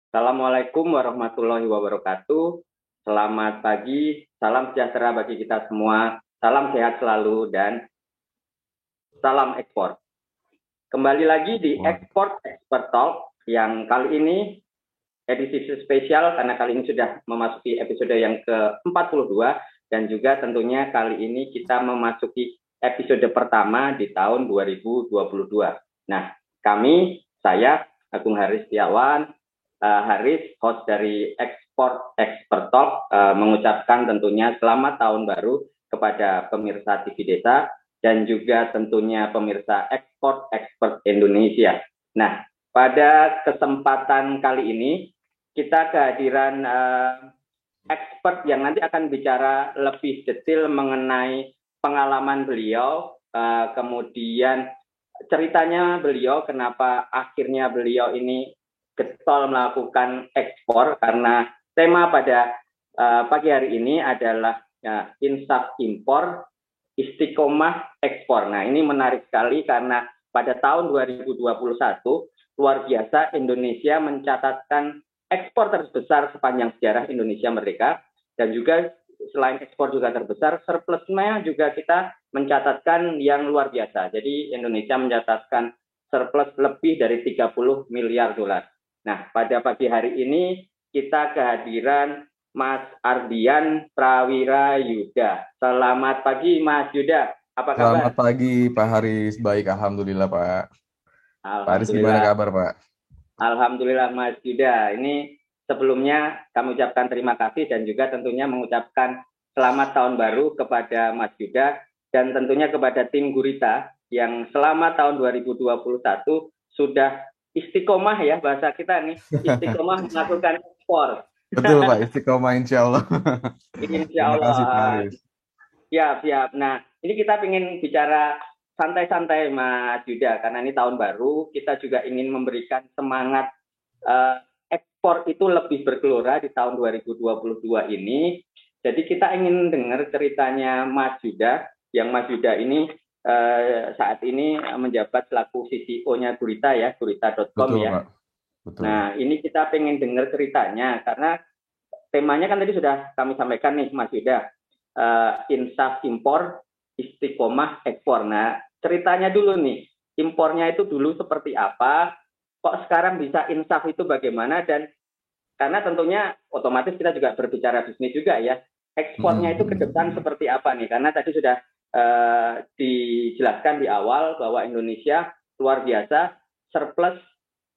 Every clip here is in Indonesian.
Assalamualaikum warahmatullahi wabarakatuh. Selamat pagi, salam sejahtera bagi kita semua, salam sehat selalu, dan salam ekspor. Kembali lagi di Wah, Export Expert Talk yang kali ini edisi spesial karena kali ini sudah memasuki episode yang ke-42 dan juga tentunya kali ini kita memasuki episode pertama di tahun 2022. Nah, saya Agung Haris Setiawan, Haris, host dari Export Expert Talk, mengucapkan tentunya selamat tahun baru kepada pemirsa TV Desa dan juga tentunya pemirsa Export Expert Indonesia. Nah, pada kesempatan kali ini kita kehadiran expert yang nanti akan bicara lebih detail mengenai pengalaman beliau, kemudian ceritanya beliau, kenapa akhirnya beliau ini getol melakukan ekspor, karena tema pada pagi hari ini adalah insaf impor, istiqomah ekspor. Nah, ini menarik sekali karena pada tahun 2021 luar biasa Indonesia mencatatkan ekspor terbesar sepanjang sejarah Indonesia merdeka, dan juga selain ekspor juga terbesar, surplusnya juga kita mencatatkan yang luar biasa. Jadi Indonesia mencatatkan surplus lebih dari 30 miliar dolar. Nah, pada pagi hari ini kita kehadiran Mas Ardian Prawira Yuda. Selamat pagi Mas Yuda, apa selamat kabar? pagi Pak Haris. Baik, Alhamdulillah Pak. Pak Haris gimana Alhamdulillah. kabar Pak? Alhamdulillah Mas Yuda. Ini sebelumnya kami ucapkan terima kasih dan juga tentunya mengucapkan selamat tahun baru kepada Mas Yuda dan tentunya kepada tim Gurita yang selama tahun 2021 sudah istiqomah, ya bahasa kita nih, istiqomah melakukan ekspor. Betul Pak, istiqomah insya Allah. Insya Terima kasih Pak Allah. Haris. Siap, siap. Nah, ini kita ingin bicara santai-santai Mas Yuda, karena ini tahun baru, kita juga ingin memberikan semangat ekspor itu lebih bergelora di tahun 2022 ini. Jadi kita ingin dengar ceritanya Mas Yuda, yang Mas Yuda ini saat ini menjabat selaku CCO-nya Gurita, ya, gurita.com, Betul ya. Pak, betul. Nah, ini kita pengen dengar ceritanya karena temanya kan tadi sudah kami sampaikan nih Mas Yuda, insaf impor, istiqomah ekspor. Nah, ceritanya dulu nih, impornya itu dulu seperti apa, kok sekarang bisa insaf itu bagaimana, dan karena tentunya otomatis kita juga berbicara bisnis juga, ya, ekspornya itu ke depan Mm-mm. seperti apa nih, karena tadi sudah dijelaskan di awal bahwa Indonesia luar biasa, surplus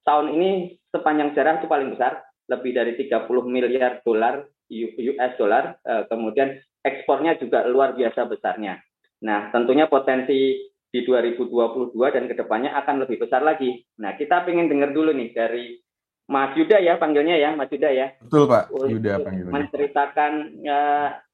tahun ini sepanjang sejarah itu paling besar, lebih dari 30 miliar dolar US dollar, kemudian ekspornya juga luar biasa besarnya. Nah, tentunya potensi di 2022 dan kedepannya akan lebih besar lagi. Nah, kita pengen dengar dulu nih dari Mas Yuda, ya, panggilnya ya, Mas Yuda, ya, Betul Pak, Yuda untuk panggilannya. menceritakan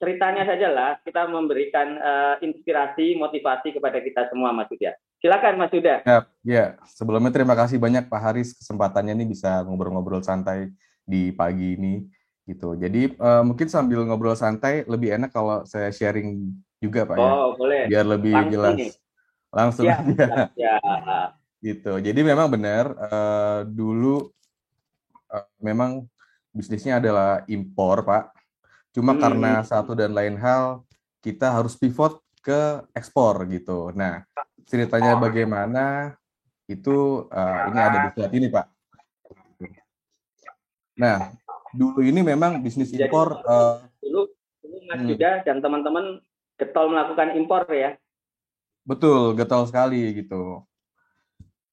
ceritanya saja lah, kita memberikan inspirasi, motivasi kepada kita semua, Mas Yuda. Silakan, Mas Yuda. Ya, ya. Sebelumnya terima kasih banyak Pak Haris kesempatannya nih bisa ngobrol-ngobrol santai di pagi ini gitu. Jadi mungkin sambil ngobrol santai lebih enak kalau saya sharing juga Pak ya, Oh, boleh. biar lebih Langsung nih. jelas. Langsung Siap, siap, aja. siap. Gitu. Jadi memang benar dulu memang bisnisnya adalah impor, Pak. Cuma karena Hmm. satu dan lain hal kita harus pivot ke ekspor gitu. Nah, ceritanya bagaimana itu ini ada di slide ini, Pak. Nah, dulu ini memang bisnis Jadi impor dulu, Mas hmm, Yuda dan teman-teman getol melakukan impor, ya. betul getol sekali gitu.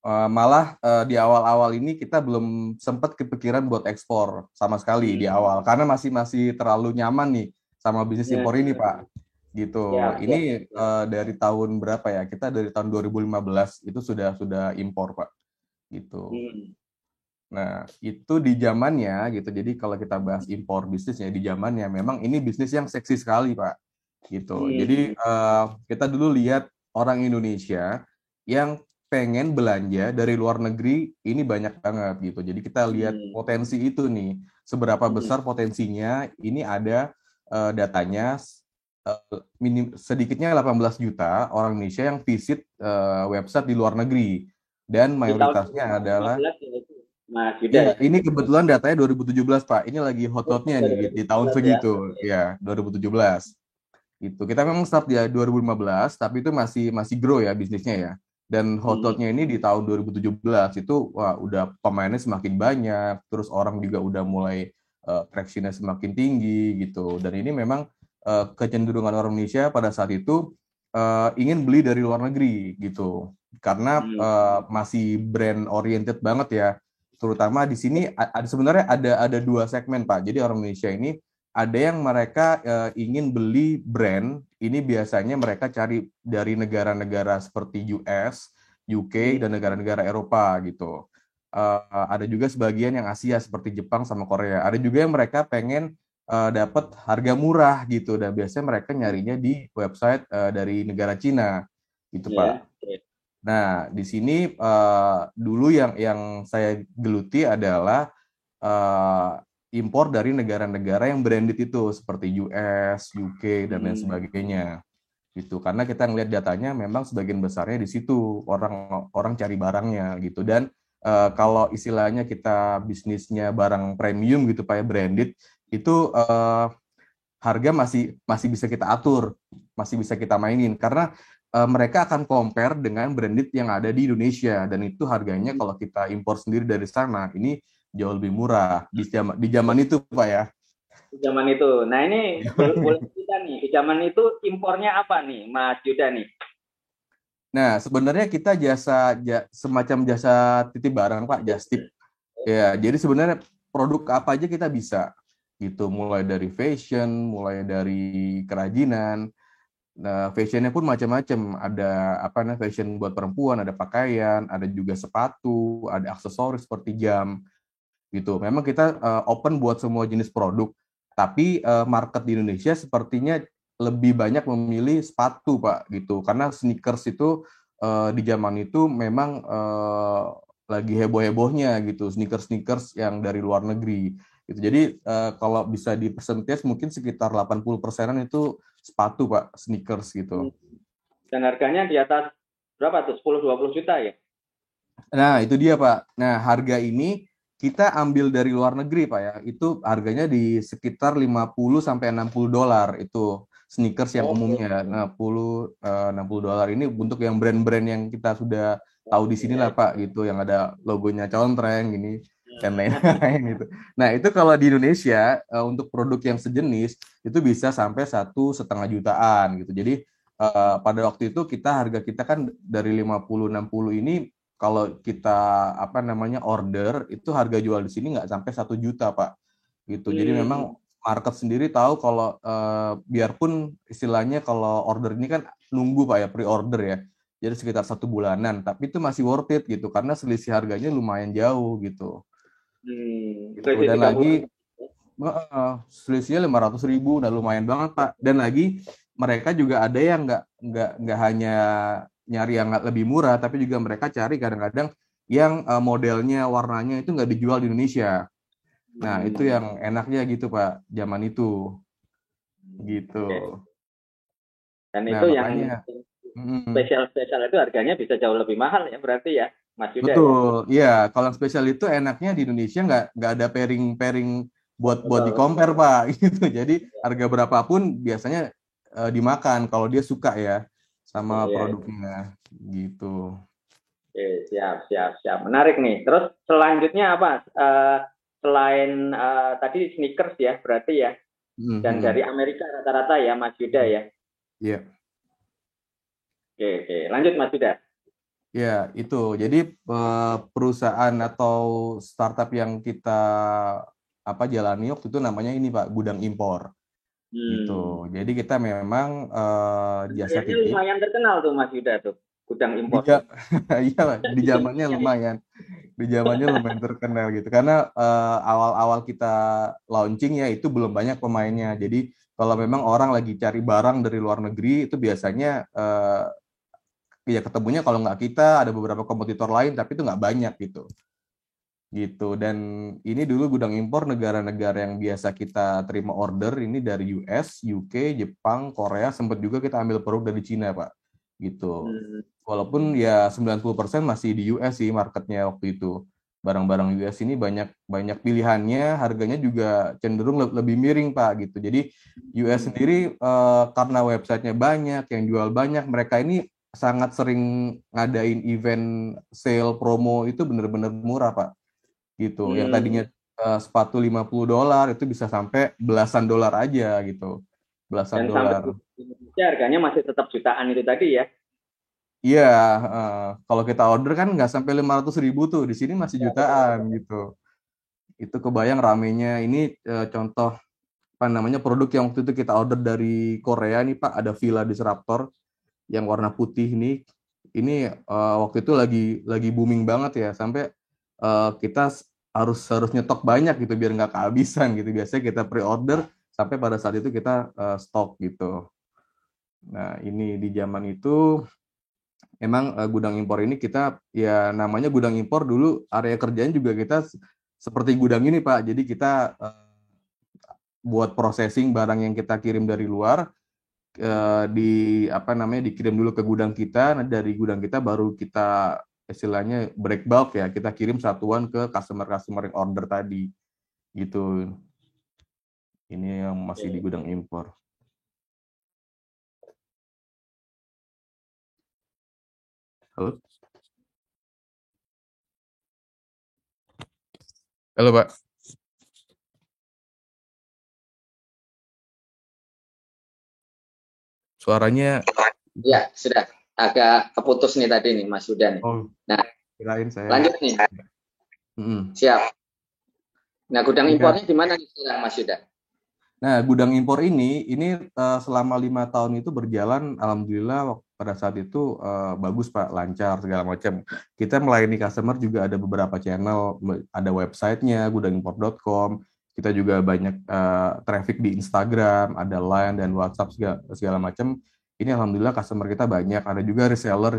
Malah di awal-awal ini kita belum sempat kepikiran buat ekspor sama sekali di Hmm. awal karena masih masih terlalu nyaman nih sama bisnis Ya, impor ini Pak gitu. siap, siap, Ini siap. dari tahun berapa ya? Kita dari tahun 2015 itu sudah impor Pak gitu. Hmm. Nah, itu di zamannya gitu. Jadi kalau kita bahas impor bisnis ya di zamannya memang ini bisnis yang seksi sekali Pak gitu. Jadi Hmm. kita dulu lihat orang Indonesia yang pengen belanja dari luar negeri ini banyak banget gitu. Jadi kita lihat Hmm. potensi itu nih, seberapa Hmm. besar potensinya. Ini ada datanya sedikitnya 18 juta orang Indonesia yang visit website di luar negeri dan Di tahun mayoritasnya adalah 2015 ya itu. Mas Ya, Yuda? ini kebetulan datanya 2017, Pak. Ini lagi hot-hotnya nih di tahun 2017 ya. segitu. Ya, 2017. Itu kita memang start di 2015, tapi itu masih masih grow ya bisnisnya ya. Dan Hmm. hot-hotnya ini di tahun 2017 itu wah udah pemainnya semakin banyak, terus orang juga udah mulai traction-nya semakin tinggi gitu. Dan ini memang kecenderungan orang Indonesia pada saat itu ingin beli dari luar negeri gitu. Karena Hmm. masih brand oriented banget ya. Terutama di sini ada sebenarnya ada dua segmen, Pak. Jadi orang Indonesia ini ada yang mereka ingin beli brand, ini biasanya mereka cari dari negara-negara seperti US, UK, Hmm. dan negara-negara Eropa gitu. Ada juga sebagian yang Asia seperti Jepang sama Korea. Ada juga yang mereka pengen dapat harga murah gitu, dan biasanya mereka nyarinya di website dari negara Cina gitu, Pak. Ya. Oke. Nah, di sini dulu yang saya geluti adalah eh, impor dari negara-negara yang branded itu seperti US, UK dan lain Hmm. sebagainya gitu. Karena kita ngelihat datanya memang sebagian besarnya di situ orang orang cari barangnya gitu. Dan kalau istilahnya kita bisnisnya barang premium gitu Pak ya branded itu harga masih masih bisa kita atur, masih bisa kita mainin karena mereka akan compare dengan branded yang ada di Indonesia dan itu harganya kalau kita impor sendiri dari sana ini jauh lebih murah di zaman itu Pak ya. Di zaman itu. Nah ini boleh kita nih, di zaman itu impornya apa nih, Mas Yuda nih? Nah, sebenarnya kita semacam jasa titip barang Pak, just tip. Ya, jadi sebenarnya produk apa aja kita bisa gitu, mulai dari fashion, mulai dari kerajinan. Nah, fashionnya pun macam-macam. Ada apa namanya fashion buat perempuan, ada pakaian, ada juga sepatu, ada aksesoris seperti jam gitu. Memang kita open buat semua jenis produk. Tapi market di Indonesia sepertinya lebih banyak memilih sepatu, Pak, gitu. Karena sneakers itu di zaman itu memang lagi heboh-hebohnya gitu, sneakers-sneakers yang dari luar negeri. Gitu. Jadi kalau bisa di persentage mungkin sekitar 80%-an itu sepatu, Pak, sneakers Hmm. gitu. Dan harganya di atas berapa tuh? 10-20 juta ya? Nah, itu dia, Pak. Nah, harga ini kita ambil dari luar negeri, Pak ya. Itu harganya di sekitar 50 sampai $60 itu sneakers yang Oke. umumnya. Nah, 60 dolar ini untuk yang brand-brand yang kita sudah tahu di sini lah, Pak, gitu, yang ada logonya contreng gini dan lain-lain gitu. Nah, itu kalau di Indonesia untuk produk yang sejenis itu bisa sampai 1,5 jutaan gitu. Jadi pada waktu itu harga kita kan dari 50-60 ini kalau kita apa namanya order itu harga jual di sini nggak sampai 1 juta Pak gitu. Jadi Hmm. memang market sendiri tahu kalau biarpun istilahnya kalau order ini kan nunggu Pak ya pre-order ya. Jadi sekitar 1 bulanan, tapi itu masih worth it gitu karena selisih harganya lumayan jauh gitu. Gitu Selisih dan 30. lagi selisihnya 500 ribu, udah lumayan banget Pak. Dan lagi mereka juga ada yang nggak hanya nyari yang lebih murah, tapi juga mereka cari kadang-kadang yang modelnya, warnanya itu nggak dijual di Indonesia. Nah itu Hmm. yang enaknya gitu Pak, zaman itu gitu. Oke. Dan Nah itu yang makanya, mm, spesial-spesial itu harganya bisa jauh lebih mahal ya berarti ya, Mas Yuda ya? betul, ya kalau yang spesial itu enaknya di Indonesia nggak ada pairing-pairing buat di Betul. compare Pak gitu. Jadi harga berapapun biasanya dimakan kalau dia suka ya sama Iya. produknya gitu. Oke, siap, siap, siap. Menarik nih. Terus selanjutnya apa? Selain tadi sneakers ya, berarti ya. Dan dari Mhm. Amerika rata-rata ya, Mas Yuda ya. Ya, Oke, oke. Lanjut Mas Yuda. ya itu. Jadi perusahaan atau startup yang kita apa jalani waktu itu namanya ini Pak, gudang impor Hmm. gitu. Jadi kita memang jasa Kayaknya titip lumayan terkenal tuh Mas Yuda tuh, gudang di impor tuh. iya Pak, di Di zamannya Indonesia ya. lumayan. Di zamannya lumayan terkenal gitu karena awal-awal kita launching ya itu belum banyak pemainnya jadi kalau memang orang lagi cari barang dari luar negeri itu biasanya ya ketemunya kalau nggak kita ada beberapa kompetitor lain tapi itu nggak banyak gitu dan ini dulu gudang impor negara-negara yang biasa kita terima order ini dari US, UK, Jepang, Korea sempat juga kita ambil produk dari Cina Pak gitu Hmm. walaupun ya 90% masih di US sih marketnya waktu itu. barang-barang US ini banyak banyak pilihannya, harganya juga cenderung lebih miring Pak gitu. Jadi US sendiri karena websitenya banyak, yang jual banyak, mereka ini sangat sering ngadain event sale promo itu bener-bener murah Pak gitu. Yang tadinya sepatu $50 itu bisa sampai belasan dolar aja gitu. Belasan Dan sampai dolar. di Indonesia harganya masih tetap jutaan itu tadi ya. Iya, kalau kita order kan nggak sampai 500.000 tuh, di sini masih Ya, jutaan gitu. Itu kebayang ramenya. Ini contoh apa namanya produk yang waktu itu kita order dari Korea nih Pak, ada Villa Disruptor yang warna putih nih. Ini waktu itu lagi booming banget ya, sampai kita harus harus nyetok banyak gitu biar nggak kehabisan gitu. Biasanya kita pre-order sampai pada saat itu kita stok gitu. Nah, ini di zaman itu emang gudang impor ini kita ya namanya gudang impor dulu area kerjaan juga kita seperti gudang ini Pak. Jadi kita buat processing barang yang kita kirim dari luar di apa namanya dikirim dulu ke gudang kita. Nah, dari gudang kita baru kita istilahnya break bulk ya, kita kirim satuan ke customer-customer yang order tadi gitu. Ini yang masih di gudang impor. Halo? Halo, Pak. Suaranya Ya, sudah agak keputus nih tadi nih Mas Yuda nih. oh, Nah, kirain saya. lanjut nih. Mm-mm. Siap. Nah, gudang Iya. impornya di mana nih sekarang Mas Yuda? Nah, gudang impor ini selama 5 tahun itu berjalan, alhamdulillah pada saat itu bagus Pak, lancar segala macam. Kita melayani customer juga ada beberapa channel, ada websitenya gudangimpor.com. Kita juga banyak traffic di Instagram, ada Line dan WhatsApp segala macam. Ini alhamdulillah customer kita banyak. Ada juga reseller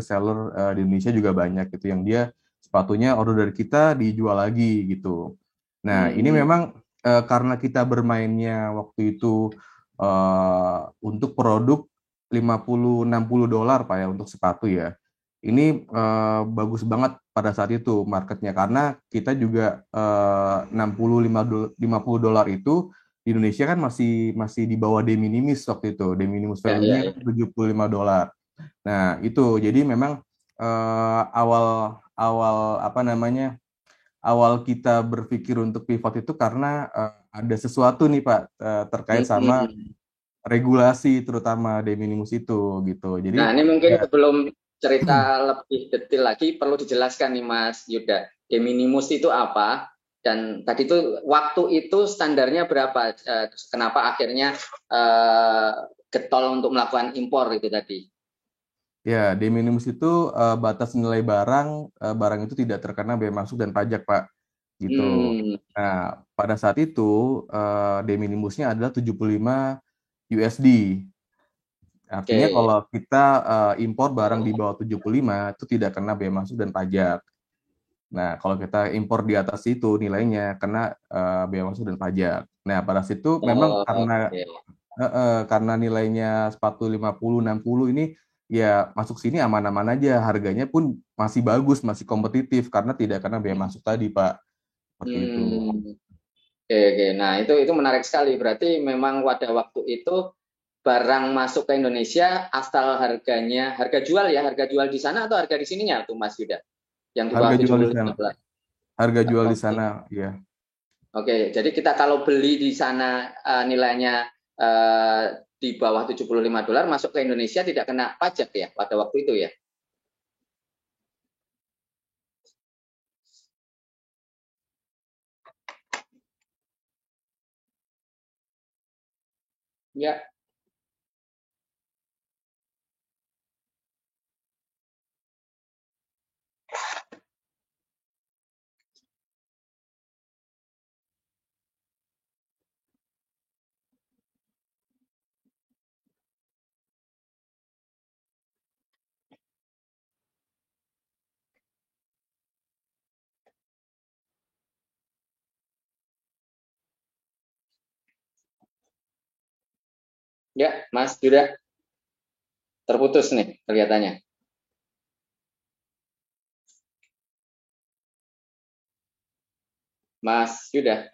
di Indonesia juga banyak gitu yang dia sepatunya order dari kita dijual lagi gitu. Nah, ini memang karena kita bermainnya waktu itu untuk produk 50-60 dolar Pak ya untuk sepatu ya. Ini bagus banget pada saat itu marketnya karena kita juga 60-50 dolar itu di Indonesia kan masih masih di bawah de minimis waktu itu. De minimis Ya, ya, value-nya ya. kan $75. Nah, itu jadi memang awal awal apa namanya awal kita berpikir untuk pivot itu karena ada sesuatu nih Pak terkait sama Hmm. regulasi terutama de minimis itu gitu. Nah, Jadi ini mungkin ya sebelum cerita lebih detail lagi perlu dijelaskan nih Mas Yuda. De minimis itu apa? Dan tadi itu waktu itu standarnya berapa? Kenapa akhirnya getol untuk melakukan impor itu tadi? ya de minimis itu batas nilai barang barang itu tidak terkena bea masuk dan pajak Pak gitu. Hmm, Nah, pada saat itu de minimisnya adalah 75 USD. Artinya oke. kalau kita impor barang di bawah 75 itu tidak kena bea masuk dan pajak. Nah, kalau kita impor di atas itu nilainya kena bea masuk dan pajak. Nah, pada situ memang Oh, oke. karena nilainya sepatu 50 60 ini ya masuk sini aman-aman aja, harganya pun masih bagus, masih kompetitif karena tidak kena bea masuk tadi, Pak. Seperti itu. Hmm, oke, oke. Nah, itu menarik sekali. Berarti memang pada waktu itu barang masuk ke Indonesia asal harganya, harga jual ya, harga jual di sana atau harga di sininya tuh Mas Yuda? Yang di bawah Harga jual di 75 sana. dolar. Harga jual di Oke. sana, ya. Oke, jadi kita kalau beli di sana nilainya uh, di bawah 75 dolar masuk ke Indonesia tidak kena pajak ya pada waktu itu ya. Ya, ya, Mas Yuda terputus nih kelihatannya. Mas Yuda.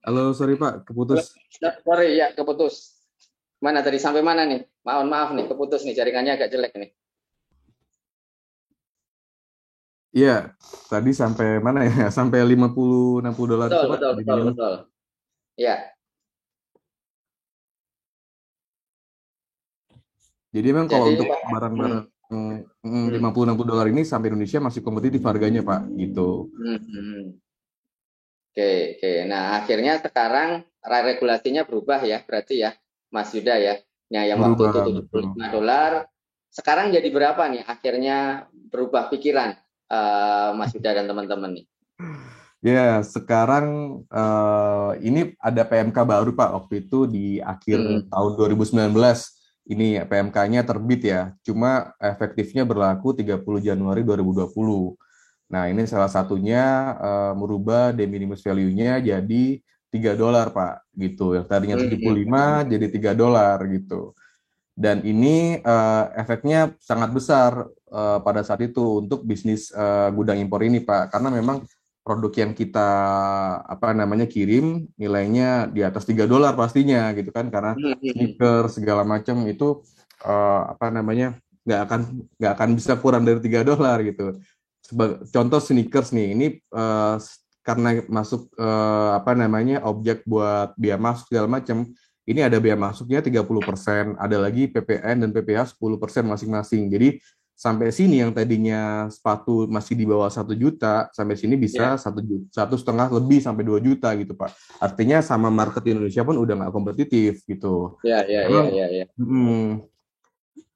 Halo, sorry Pak, Halo, keputus. sorry ya keputus. Mana tadi sampai mana nih? Mohon maaf nih, keputus nih, jaringannya agak jelek nih. Iya, tadi sampai mana ya? Sampai 50-60 dolar itu Betul, Pak betul, di betul, minimum. betul. Ya, Jadi memang kalau jadi untuk barang-barang hmm, 50-60 dolar ini sampai Indonesia masih kompetitif harganya Pak, gitu. hmm, hmm. Oke, oke. Nah, akhirnya sekarang regulasinya berubah ya, berarti ya, Mas Yuda ya. Nah, yang waktu itu Berubah, betul. $75, sekarang jadi berapa nih? Akhirnya berubah pikiran Mas Yuda dan teman-teman nih. Ya, sekarang ini ada PMK baru Pak, waktu itu di akhir Hmm, tahun 2019. Ini PMK-nya terbit ya, cuma efektifnya berlaku 30 Januari 2020. Nah, ini salah satunya merubah de minimis value-nya jadi $3 Pak, gitu. Yang tadinya hmm, tujuh hmm, puluh lima jadi $3 gitu. Dan ini efeknya sangat besar pada saat itu untuk bisnis gudang impor ini, Pak. Karena memang produk yang kita apa namanya kirim nilainya di atas $3 pastinya gitu kan, karena hmm, hmm. sneaker segala macam itu apa namanya nggak akan bisa kurang dari $3 gitu. Contoh sneakers nih, ini karena masuk apa namanya objek buat biaya masuk segala macam, ini ada biaya masuknya 30%, ada lagi PPN dan PPh 10% masing-masing. Jadi sampai sini yang tadinya sepatu masih di bawah 1 juta, sampai sini bisa Ya, 1,5 juta lebih sampai 2 juta gitu Pak. Artinya sama market di Indonesia pun udah nggak kompetitif gitu. ya, ya, ya, Emang ya, ya.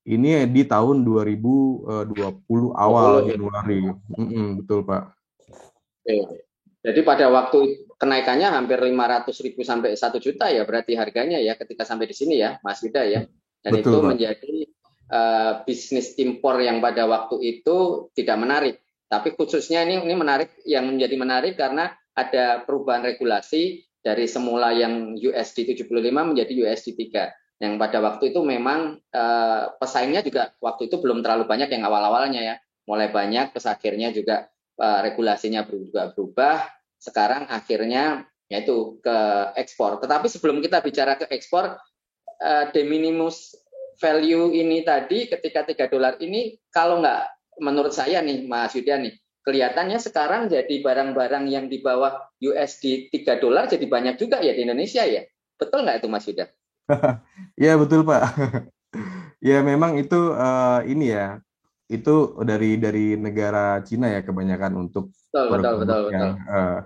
ini di tahun 2020 awal 20 ya. Januari. Betul Pak. Oke. Jadi pada waktu kenaikannya hampir 500.000 sampai 1 juta ya berarti harganya ya ketika sampai di sini ya Mas Yuda ya. Dan itu Betul Pak. menjadi bisnis impor yang pada waktu itu tidak menarik. Tapi khususnya ini menarik, yang menjadi menarik karena ada perubahan regulasi dari semula yang USD 75 menjadi USD 3. Yang pada waktu itu memang pesaingnya juga waktu itu belum terlalu banyak yang awal-awalnya ya. Mulai banyak, terus akhirnya juga regulasinya juga berubah. Sekarang akhirnya yaitu ke ekspor. Tetapi sebelum kita bicara ke ekspor, de minimis value ini tadi ketika $3 ini, kalau nggak, menurut saya nih Mas Yuda nih, kelihatannya sekarang jadi barang-barang yang di bawah USD $3 jadi banyak juga ya di Indonesia ya. Betul nggak itu Mas Yuda? Ya betul Pak. Ya memang itu ini ya, itu dari negara Cina ya kebanyakan untuk Betul, betul, betul, produk-produknya. betul.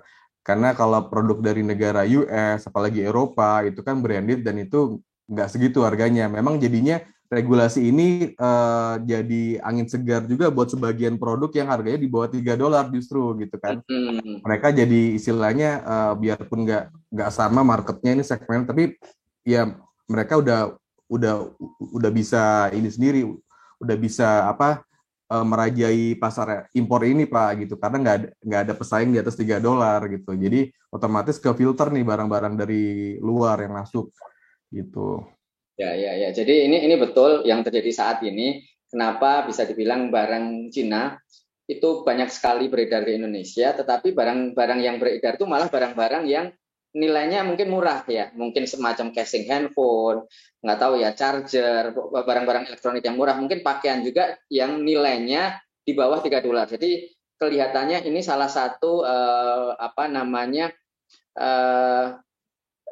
Karena kalau produk dari negara US, apalagi Eropa, itu kan branded dan itu nggak segitu harganya. Memang jadinya regulasi ini jadi angin segar juga buat sebagian produk yang harganya di bawah $3 justru gitu kan. Hmm. Mereka jadi istilahnya biarpun nggak sama marketnya ini segmen, tapi ya mereka udah udah bisa ini sendiri, udah bisa apa merajai pasar impor ini Pak gitu, karena nggak ada pesaing di atas $3 gitu. Jadi otomatis ke filter nih barang-barang dari luar yang masuk gitu. Ya, ya, ya. Jadi ini betul yang terjadi saat ini. Kenapa bisa dibilang barang Cina itu banyak sekali beredar di Indonesia, tetapi barang-barang yang beredar itu malah barang-barang yang nilainya mungkin murah ya, mungkin semacam casing handphone, nggak tahu ya, charger, barang-barang elektronik yang murah, mungkin pakaian juga yang nilainya di bawah $3. Jadi kelihatannya ini salah satu apa namanya eh,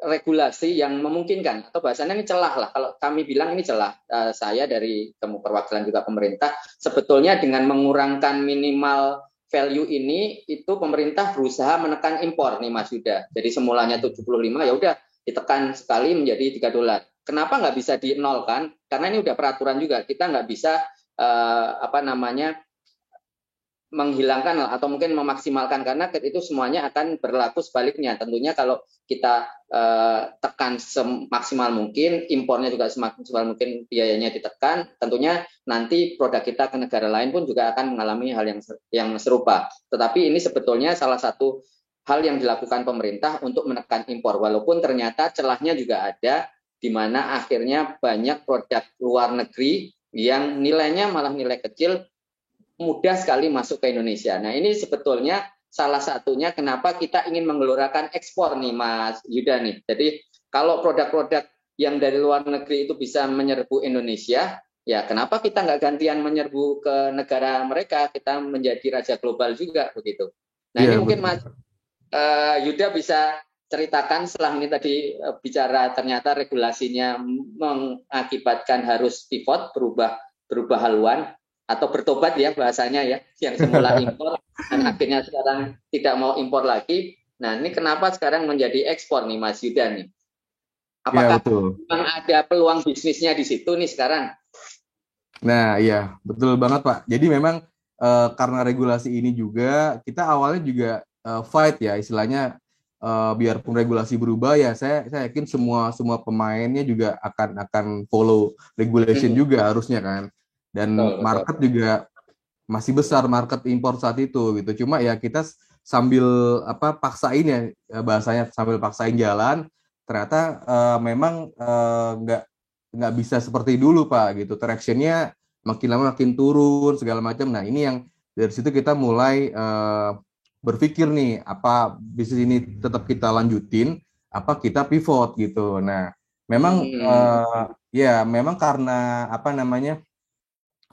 regulasi yang memungkinkan, atau bahasanya ini celah lah, kalau kami bilang ini celah. Saya dari perwakilan juga pemerintah, sebetulnya dengan mengurangkan minimal value ini, itu pemerintah berusaha menekan impor nih Mas Yuda. Jadi semulanya 75, ya udah ditekan sekali menjadi $3. Kenapa nggak bisa di nol kan? Karena ini udah peraturan juga, kita nggak bisa apa namanya menghilangkan atau mungkin memaksimalkan, karena itu semuanya akan berlaku sebaliknya. Tentunya kalau kita tekan semaksimal mungkin, impornya juga semaksimal mungkin biayanya ditekan, tentunya nanti produk kita ke negara lain pun juga akan mengalami hal yang serupa. Tetapi ini sebetulnya salah satu hal yang dilakukan pemerintah untuk menekan impor, walaupun ternyata celahnya juga ada, di mana akhirnya banyak produk luar negeri yang nilainya malah nilai kecil mudah sekali masuk ke Indonesia. Nah, ini sebetulnya salah satunya kenapa kita ingin menggelorakan ekspor nih, Mas Yuda nih. Jadi kalau produk-produk yang dari luar negeri itu bisa menyerbu Indonesia, ya kenapa kita nggak gantian menyerbu ke negara mereka, kita menjadi raja global juga begitu. Nah, ini mungkin Mas Yuda bisa ceritakan setelah ini tadi bicara ternyata regulasinya mengakibatkan harus pivot, berubah haluan, atau bertobat ya bahasanya ya, yang semula impor dan akhirnya sekarang tidak mau impor lagi. Nah, ini kenapa sekarang menjadi ekspor nih Mas Yuda nih? Apakah memang ada peluang bisnisnya di situ nih sekarang? Nah, iya, betul banget Pak. Jadi memang karena regulasi ini juga, kita awalnya juga fight ya, istilahnya biarpun regulasi berubah ya, saya yakin semua pemainnya juga akan follow regulation juga harusnya kan. Dan market juga masih besar, market impor saat itu gitu. Cuma ya kita sambil paksain ya, bahasanya sambil paksain jalan, ternyata memang nggak bisa seperti dulu Pak gitu. Tractionnya makin lama makin turun segala macam. Nah, ini yang dari situ kita mulai berpikir nih, apa bisnis ini tetap kita lanjutin, apa kita pivot gitu. Nah, memang ya memang karena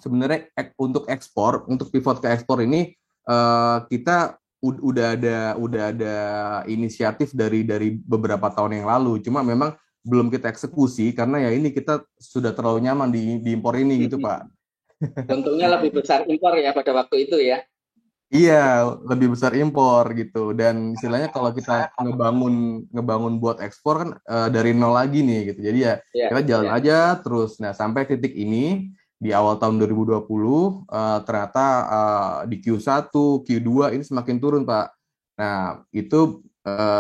sebenarnya untuk ekspor, untuk pivot ke ekspor ini kita udah ada inisiatif dari beberapa tahun yang lalu. Cuma memang belum kita eksekusi karena ya ini kita sudah terlalu nyaman di impor ini gitu Pak. Untungnya lebih besar impor ya pada waktu itu ya. Iya, lebih besar impor gitu. Dan istilahnya kalau kita ngebangun buat ekspor kan dari nol lagi nih gitu. Jadi ya kita jalan aja terus. Nah, sampai titik ini di awal tahun 2020 ternyata di Q1, Q2 ini semakin turun, Pak. Nah, itu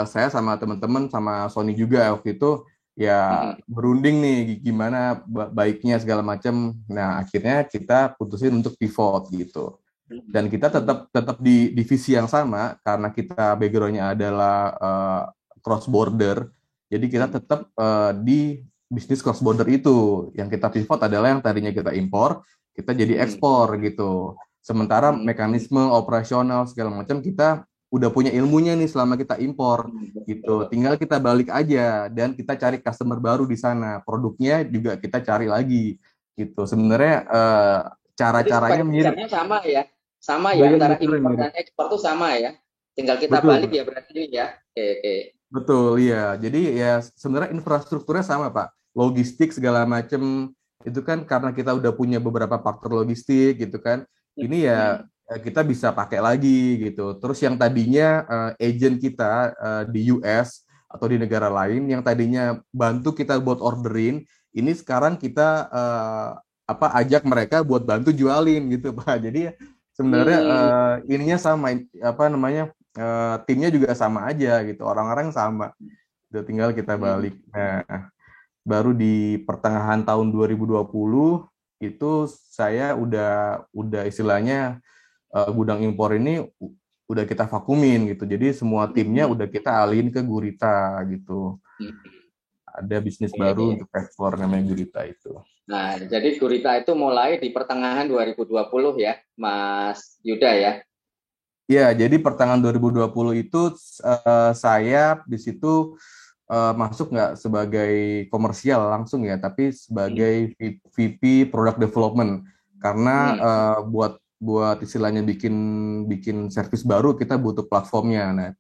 saya sama teman-teman sama Sony juga waktu itu ya berunding nih gimana baiknya segala macam. Nah, akhirnya kita putusin untuk pivot gitu. Dan kita tetap di divisi yang sama karena kita background-nya adalah cross border. Jadi kita tetap di bisnis cross border itu. Yang kita pivot adalah yang tadinya kita impor, kita jadi ekspor gitu. Sementara mekanisme operasional segala macam kita udah punya ilmunya nih selama kita impor gitu. Tinggal kita balik aja dan kita cari customer baru di sana. Produknya juga kita cari lagi gitu. Sebenarnya cara-caranya mirip. Sama ya, antara impor dan ekspor itu sama ya. Tinggal kita balik ya berarti ya. Oke. Betul, iya. Jadi ya sebenarnya infrastrukturnya sama, Pak. Logistik segala macam itu kan karena kita udah punya beberapa partner logistik gitu kan. Ini ya kita bisa pakai lagi gitu. Terus yang tadinya agent kita di US atau di negara lain yang tadinya bantu kita buat orderin, ini sekarang kita ajak mereka buat bantu jualin gitu, Pak. Jadi sebenarnya ininya sama timnya juga sama aja gitu, orang-orang sama, udah tinggal kita balik. Nah, baru di pertengahan tahun 2020 itu saya udah istilahnya gudang impor ini udah kita vakumin gitu, jadi semua timnya udah kita alihin ke Gurita gitu. Ada bisnis baru untuk ekspor namanya Gurita itu. Nah, jadi Gurita itu mulai di pertengahan 2020 ya, Mas Yuda ya? Ya, jadi pertengahan 2020 itu saya di situ masuk nggak sebagai komersial langsung ya, tapi sebagai VP Product Development. Karena buat istilahnya bikin service baru kita butuh platformnya. Nah,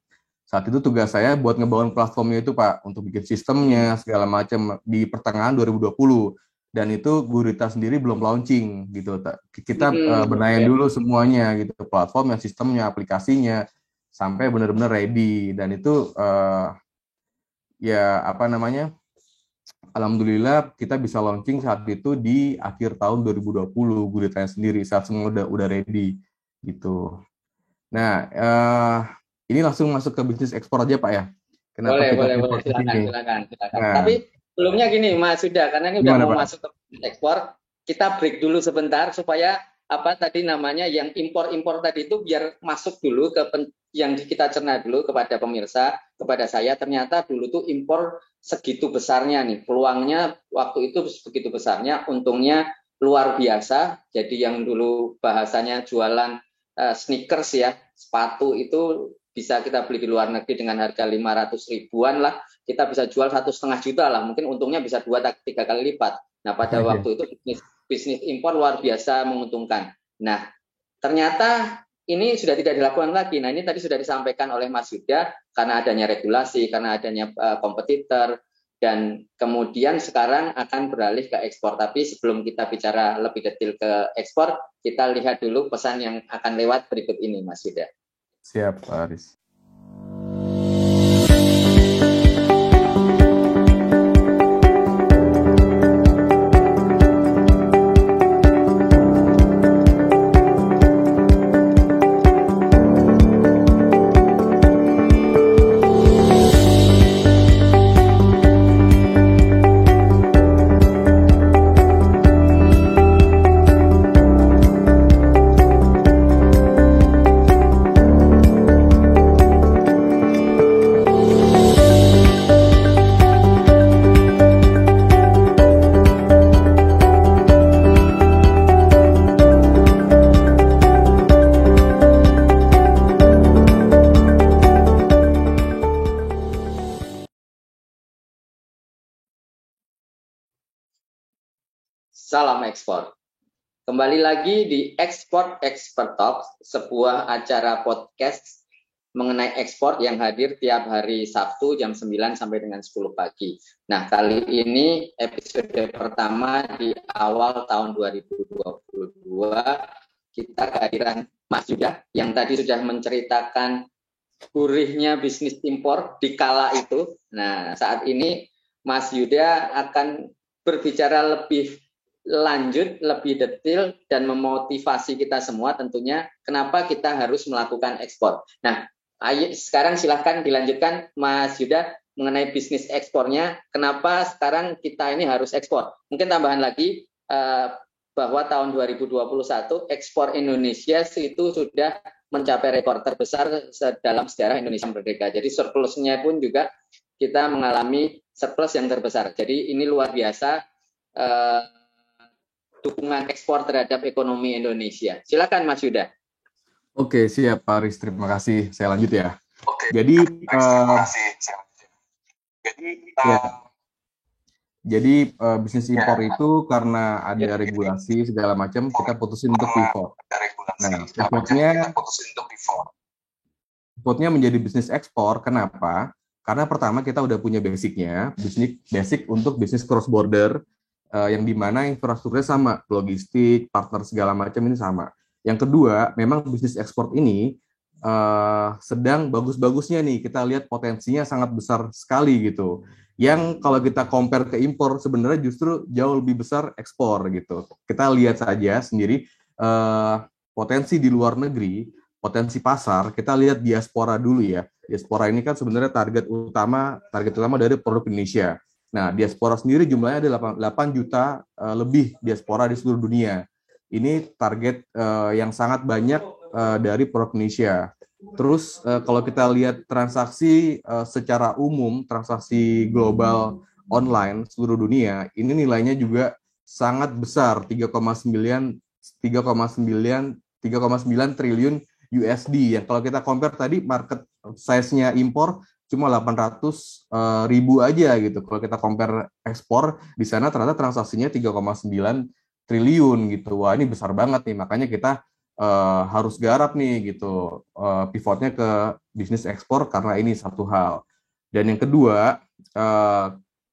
saat itu tugas saya buat ngebangun platformnya itu Pak, untuk bikin sistemnya segala macam di pertengahan 2020. Dan itu Gurita sendiri belum launching gitu. Kita benahin dulu semuanya gitu, platformnya, sistemnya, aplikasinya sampai benar-benar ready. Dan itu alhamdulillah kita bisa launching saat itu di akhir tahun 2020 Guritanya sendiri, saat semua udah ready gitu. Nah, ini langsung masuk ke bisnis ekspor aja Pak ya. Kenapa Boleh, kita boleh, boleh. pivot ke Silakan, sini? silakan, silakan. Nah, Tapi sebelumnya gini, Mas sudah, karena ini udah gimana mau Pak? masuk ke ekspor, kita break dulu sebentar supaya apa tadi namanya yang impor-impor tadi itu biar masuk dulu ke yang kita cerna dulu kepada pemirsa, kepada saya. Ternyata dulu tuh impor segitu besarnya nih, peluangnya waktu itu begitu besarnya, untungnya luar biasa. Jadi yang dulu bahasanya jualan sneakers ya, sepatu itu bisa kita beli di luar negeri dengan harga 500 ribuan lah, kita bisa jual 1,5 juta lah, mungkin untungnya bisa 2-3 kali lipat. Nah pada waktu itu bisnis impor luar biasa menguntungkan. Nah ternyata ini sudah tidak dilakukan lagi. Nah ini tadi sudah disampaikan oleh Mas Yuda, karena adanya regulasi, karena adanya kompetitor, dan kemudian sekarang akan beralih ke ekspor. Tapi sebelum kita bicara lebih detail ke ekspor, kita lihat dulu pesan yang akan lewat berikut ini, Mas Yuda. Siap, Pak Haris. Salam ekspor. Kembali lagi di Export Expert Talk, sebuah acara podcast mengenai ekspor yang hadir tiap hari Sabtu jam 9 sampai dengan 10 pagi. Nah, kali ini episode pertama di awal tahun 2022, kita kehadiran Mas Yuda yang tadi sudah menceritakan gurihnya bisnis impor di kala itu. Nah, saat ini Mas Yuda akan berbicara lebih lanjut, lebih detail, dan memotivasi kita semua tentunya kenapa kita harus melakukan ekspor. Nah, ayo sekarang silahkan dilanjutkan Mas Yuda mengenai bisnis ekspornya, kenapa sekarang kita ini harus ekspor. Mungkin tambahan lagi, bahwa tahun 2021 ekspor Indonesia itu sudah mencapai rekor terbesar dalam sejarah Indonesia merdeka. Jadi surplusnya pun juga kita mengalami surplus yang terbesar. Jadi ini luar biasa dukungan ekspor terhadap ekonomi Indonesia. Silakan Mas Yuda. Oke, siap Pak Haris. Terima kasih. Saya lanjut ya. Oke, Jadi, terima kasih. Jadi bisnis impor itu karena ada regulasi segala macam, kita putusin untuk pivot. Nah, pivotnya menjadi bisnis ekspor. Kenapa? Karena pertama kita udah punya basicnya, basic untuk bisnis cross border, yang dimana infrastrukturnya sama, logistik, partner segala macam ini sama. Yang kedua, memang bisnis ekspor ini sedang bagus-bagusnya nih, kita lihat potensinya sangat besar sekali gitu. Yang kalau kita compare ke impor sebenarnya justru jauh lebih besar ekspor gitu. Kita lihat saja sendiri potensi di luar negeri, potensi pasar. Kita lihat diaspora dulu ya. Diaspora ini kan sebenarnya target utama dari produk Indonesia. Nah, diaspora sendiri jumlahnya ada 8 juta lebih diaspora di seluruh dunia. Ini target yang sangat banyak dari produk Indonesia. Terus kalau kita lihat transaksi secara umum, transaksi global online seluruh dunia, ini nilainya juga sangat besar, 3,9 triliun USD. Yang kalau kita compare tadi market size-nya impor cuma 800 ribu aja gitu. Kalau kita compare ekspor, di sana ternyata transaksinya 3,9 triliun gitu. Wah, ini besar banget nih. Makanya kita harus garap nih gitu, pivotnya ke bisnis ekspor karena ini satu hal. Dan yang kedua,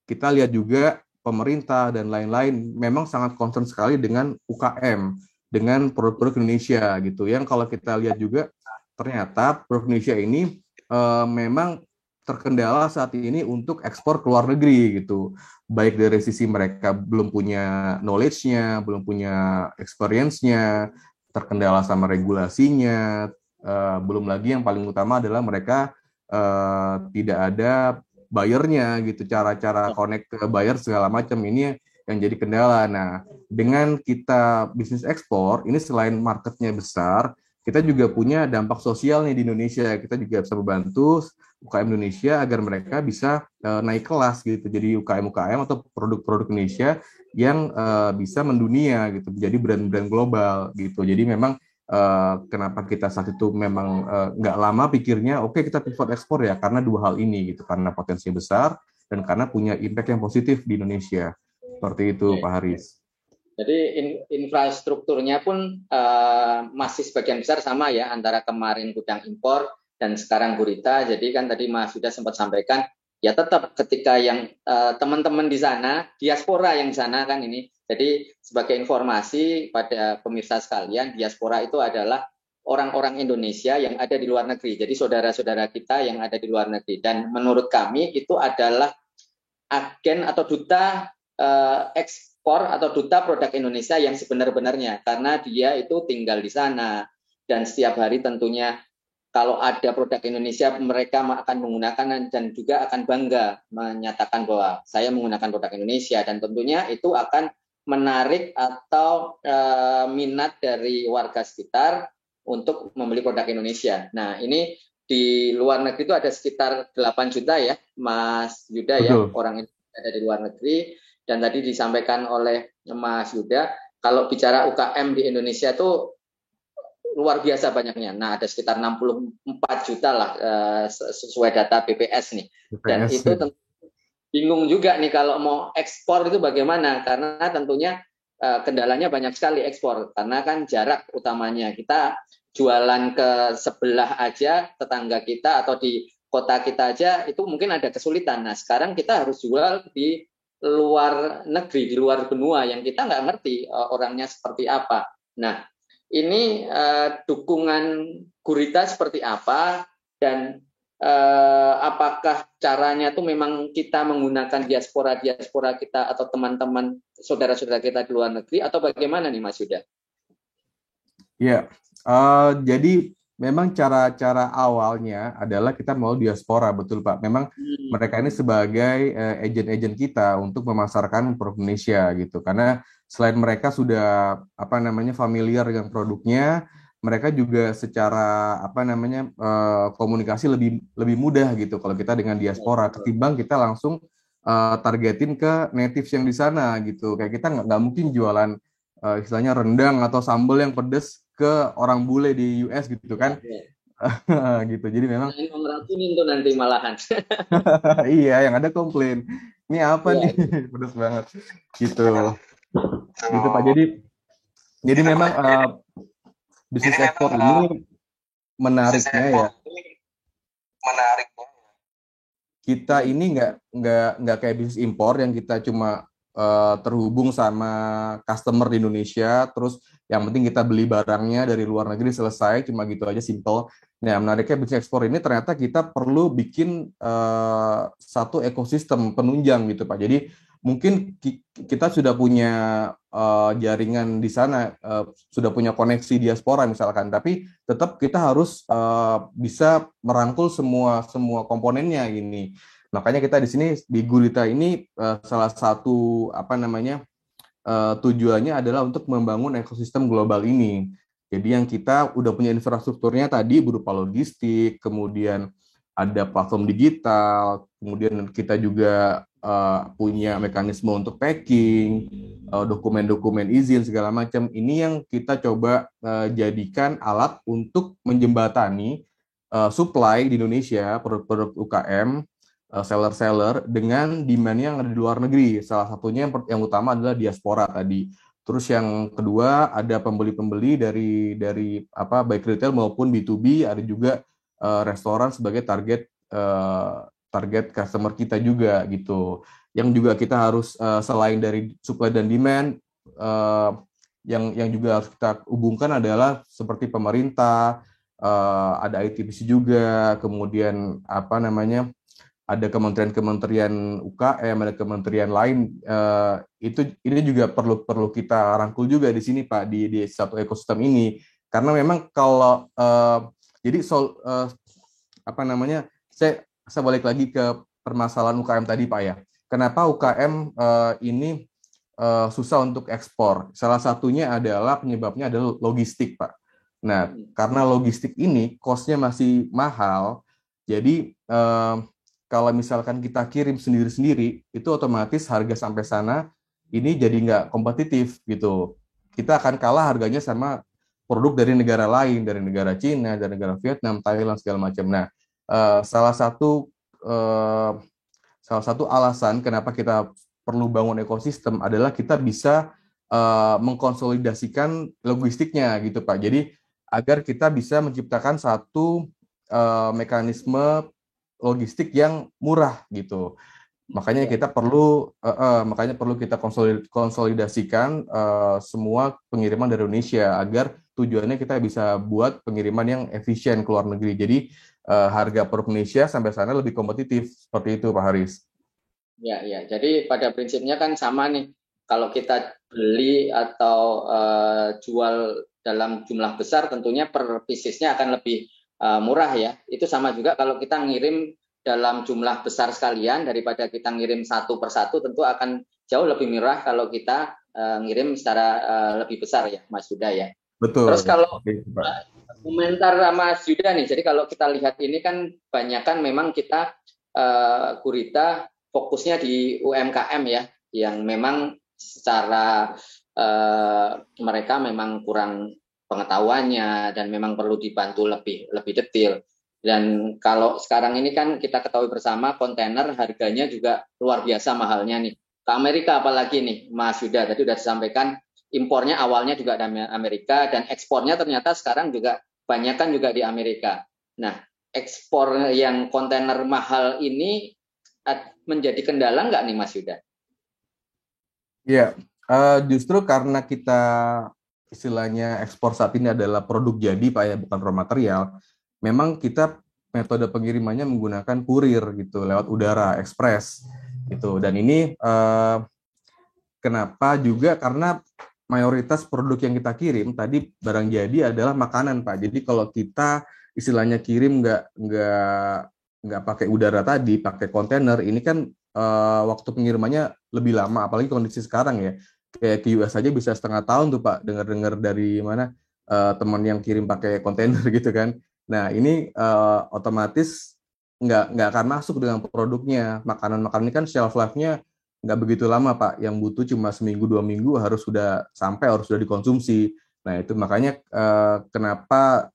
kita lihat juga pemerintah dan lain-lain memang sangat concern sekali dengan UKM, dengan produk-produk Indonesia gitu. Yang kalau kita lihat juga ternyata produk Indonesia ini memang terkendala saat ini untuk ekspor ke luar negeri gitu. Baik dari sisi mereka belum punya knowledge-nya, belum punya experience-nya, terkendala sama regulasinya, Belum lagi yang paling utama adalah mereka tidak ada buyernya gitu, cara-cara connect ke buyer segala macam ini yang jadi kendala. Nah, dengan kita bisnis ekspor, ini selain marketnya besar, kita juga punya dampak sosial nih di Indonesia. Kita juga bisa membantu UKM Indonesia agar mereka bisa naik kelas gitu. Jadi UKM-UKM atau produk-produk Indonesia yang bisa mendunia gitu, menjadi brand-brand global gitu. Jadi memang kenapa kita saat itu memang nggak lama pikirnya, oke kita pivot ekspor ya, karena dua hal ini gitu, karena potensi besar dan karena punya impact yang positif di Indonesia. Seperti itu, Pak Haris. Jadi infrastrukturnya pun masih sebagian besar sama ya, antara kemarin gudang impor dan sekarang gurita. Jadi kan tadi Mas sudah sempat sampaikan, ya tetap ketika yang teman-teman di sana, diaspora yang di sana kan ini. Jadi sebagai informasi pada pemirsa sekalian, diaspora itu adalah orang-orang Indonesia yang ada di luar negeri. Jadi saudara-saudara kita yang ada di luar negeri. Dan menurut kami itu adalah agen atau duta ekspor atau duta produk Indonesia yang sebenar-benarnya, karena dia itu tinggal di sana dan setiap hari tentunya kalau ada produk Indonesia mereka akan menggunakan dan juga akan bangga menyatakan bahwa saya menggunakan produk Indonesia, dan tentunya itu akan menarik atau minat dari warga sekitar untuk membeli produk Indonesia. Nah, ini di luar negeri itu ada sekitar 8 juta ya, Mas Yuda ya, orang yang ada di luar negeri. Dan tadi disampaikan oleh Mas Yuda, kalau bicara UKM di Indonesia itu luar biasa banyaknya. Nah, ada sekitar 64 juta lah sesuai data BPS nih. Dan itu bingung juga nih kalau mau ekspor itu bagaimana, karena tentunya kendalanya banyak sekali ekspor, karena kan jarak utamanya. Kita jualan ke sebelah aja, tetangga kita atau di kota kita aja itu mungkin ada kesulitan. Nah, sekarang kita harus jual di luar negeri, di luar benua yang kita nggak ngerti orangnya seperti apa. Nah, ini dukungan gurita seperti apa, dan apakah caranya tuh memang kita menggunakan diaspora kita atau teman-teman saudara-saudara kita di luar negeri, atau bagaimana nih Mas Yuda? Ya, jadi memang cara-cara awalnya adalah kita mau diaspora, betul Pak. Memang mereka ini sebagai agen-agen kita untuk memasarkan produk Indonesia gitu. Karena selain mereka sudah familiar dengan produknya, mereka juga secara komunikasi lebih mudah gitu kalau kita dengan diaspora ketimbang kita langsung targetin ke natives yang di sana gitu. Kayak kita nggak mungkin jualan istilahnya rendang atau sambal yang pedes ke orang bule di US gitu kan. Gitu. Jadi memang ngeracunin tuh nanti malahan. iya, yang ada komplain. Ini apa nih? Pedes banget. Gitu. Gitu Pak. Jadi memang bisnis ekspor ini menariknya ya. Kita ini nggak kayak bisnis impor yang kita cuma terhubung sama customer di Indonesia, terus yang penting kita beli barangnya dari luar negeri selesai, cuma gitu aja simple. Nah, menariknya bisnis ekspor ini ternyata kita perlu bikin satu ekosistem penunjang gitu Pak. Jadi mungkin kita sudah punya jaringan di sana, sudah punya koneksi diaspora misalkan, tapi tetap kita harus bisa merangkul semua komponennya ini. Makanya kita di sini di Gurita ini salah satu tujuannya adalah untuk membangun ekosistem global ini. Jadi yang kita udah punya infrastrukturnya tadi berupa logistik, kemudian ada platform digital, kemudian kita juga punya mekanisme untuk packing, dokumen-dokumen izin segala macam. Ini yang kita coba jadikan alat untuk menjembatani supply di Indonesia produk-produk UKM, seller-seller dengan demand yang ada di luar negeri. Salah satunya yang utama adalah diaspora tadi. Terus yang kedua ada pembeli-pembeli dari baik retail maupun B2B, ada juga restoran sebagai target customer kita juga gitu. Yang juga kita harus selain dari supply dan demand, yang juga harus kita hubungkan adalah seperti pemerintah, ada ITBC juga, kemudian ada kementerian-kementerian UKM, ada kementerian lain, ini juga perlu kita rangkul juga di sini Pak, di satu ekosistem ini, karena memang kalau Jadi apa namanya? Saya balik lagi ke permasalahan UKM tadi Pak ya. Kenapa UKM ini susah untuk ekspor? Salah satunya adalah penyebabnya adalah logistik Pak. Nah, karena logistik ini cost-nya masih mahal, jadi kalau misalkan kita kirim sendiri-sendiri, itu otomatis harga sampai sana ini jadi nggak kompetitif gitu. Kita akan kalah harganya sama produk dari negara lain, dari negara Cina, dari negara Vietnam, Thailand segala macam. Nah, eh, salah satu eh, salah satu alasan kenapa kita perlu bangun ekosistem adalah kita bisa mengkonsolidasikan logistiknya gitu Pak. Jadi agar kita bisa menciptakan satu mekanisme logistik yang murah gitu. Makanya perlu kita konsolidasikan semua pengiriman dari Indonesia agar tujuannya kita bisa buat pengiriman yang efisien ke luar negeri. Jadi harga per Indonesia sampai sana lebih kompetitif seperti itu Pak Haris. Ya, ya. Jadi pada prinsipnya kan sama nih. Kalau kita beli atau jual dalam jumlah besar, tentunya per piecesnya akan lebih murah ya. Itu sama juga kalau kita ngirim dalam jumlah besar sekalian daripada kita ngirim satu per satu, tentu akan jauh lebih murah kalau kita ngirim secara lebih besar ya, Mas Yuda ya. Betul. Terus kalau Oke, Pak. komentar Mas Yuda nih, jadi kalau kita lihat ini kan banyak kan memang kita Gurita fokusnya di UMKM ya, yang memang secara mereka memang kurang pengetahuannya dan memang perlu dibantu lebih detail. Dan kalau sekarang ini kan kita ketahui bersama kontainer harganya juga luar biasa mahalnya nih. Ke Amerika apalagi nih Mas Yuda, tadi sudah disampaikan impornya awalnya juga dari Amerika dan ekspornya ternyata sekarang juga banyak kan juga di Amerika. Nah, ekspor yang kontainer mahal ini menjadi kendala nggak nih Mas Yuda? Iya, justru karena kita istilahnya ekspor saat ini adalah produk jadi Pak ya, bukan raw material. Memang kita metode pengirimannya menggunakan kurir gitu, lewat udara, ekspres gitu. Dan ini kenapa juga karena mayoritas produk yang kita kirim tadi barang jadi adalah makanan Pak. Jadi kalau kita istilahnya kirim nggak pakai udara tadi, pakai kontainer, ini kan waktu pengirimannya lebih lama, apalagi kondisi sekarang ya. Kayak ke US aja bisa setengah tahun tuh Pak, dengar-dengar dari mana teman yang kirim pakai kontainer gitu kan. Nah ini otomatis nggak akan masuk dengan produknya. Makanan-makanan ini kan shelf life-nya nggak begitu lama Pak, yang butuh cuma seminggu 2 minggu harus sudah sampai, harus sudah dikonsumsi. Nah itu makanya kenapa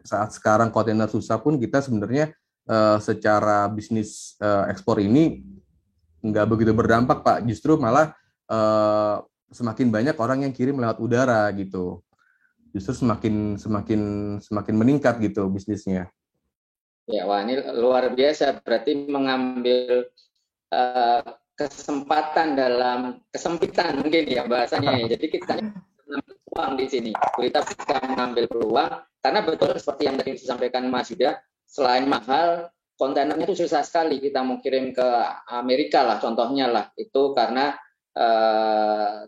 saat sekarang kontainer susah pun kita sebenarnya secara bisnis ekspor ini nggak begitu berdampak Pak, justru malah semakin banyak orang yang kirim lewat udara gitu, justru semakin meningkat gitu bisnisnya. Ya, wah ini luar biasa, berarti mengambil kesempatan dalam kesempitan mungkin ya bahasanya ya. Jadi kita mengambil peluang di sini. Kita bisa mengambil peluang karena betul seperti yang tadi disampaikan Mas Yuda, selain mahal, kontainernya itu susah sekali. Kita mau kirim ke Amerika lah contohnya lah. Itu karena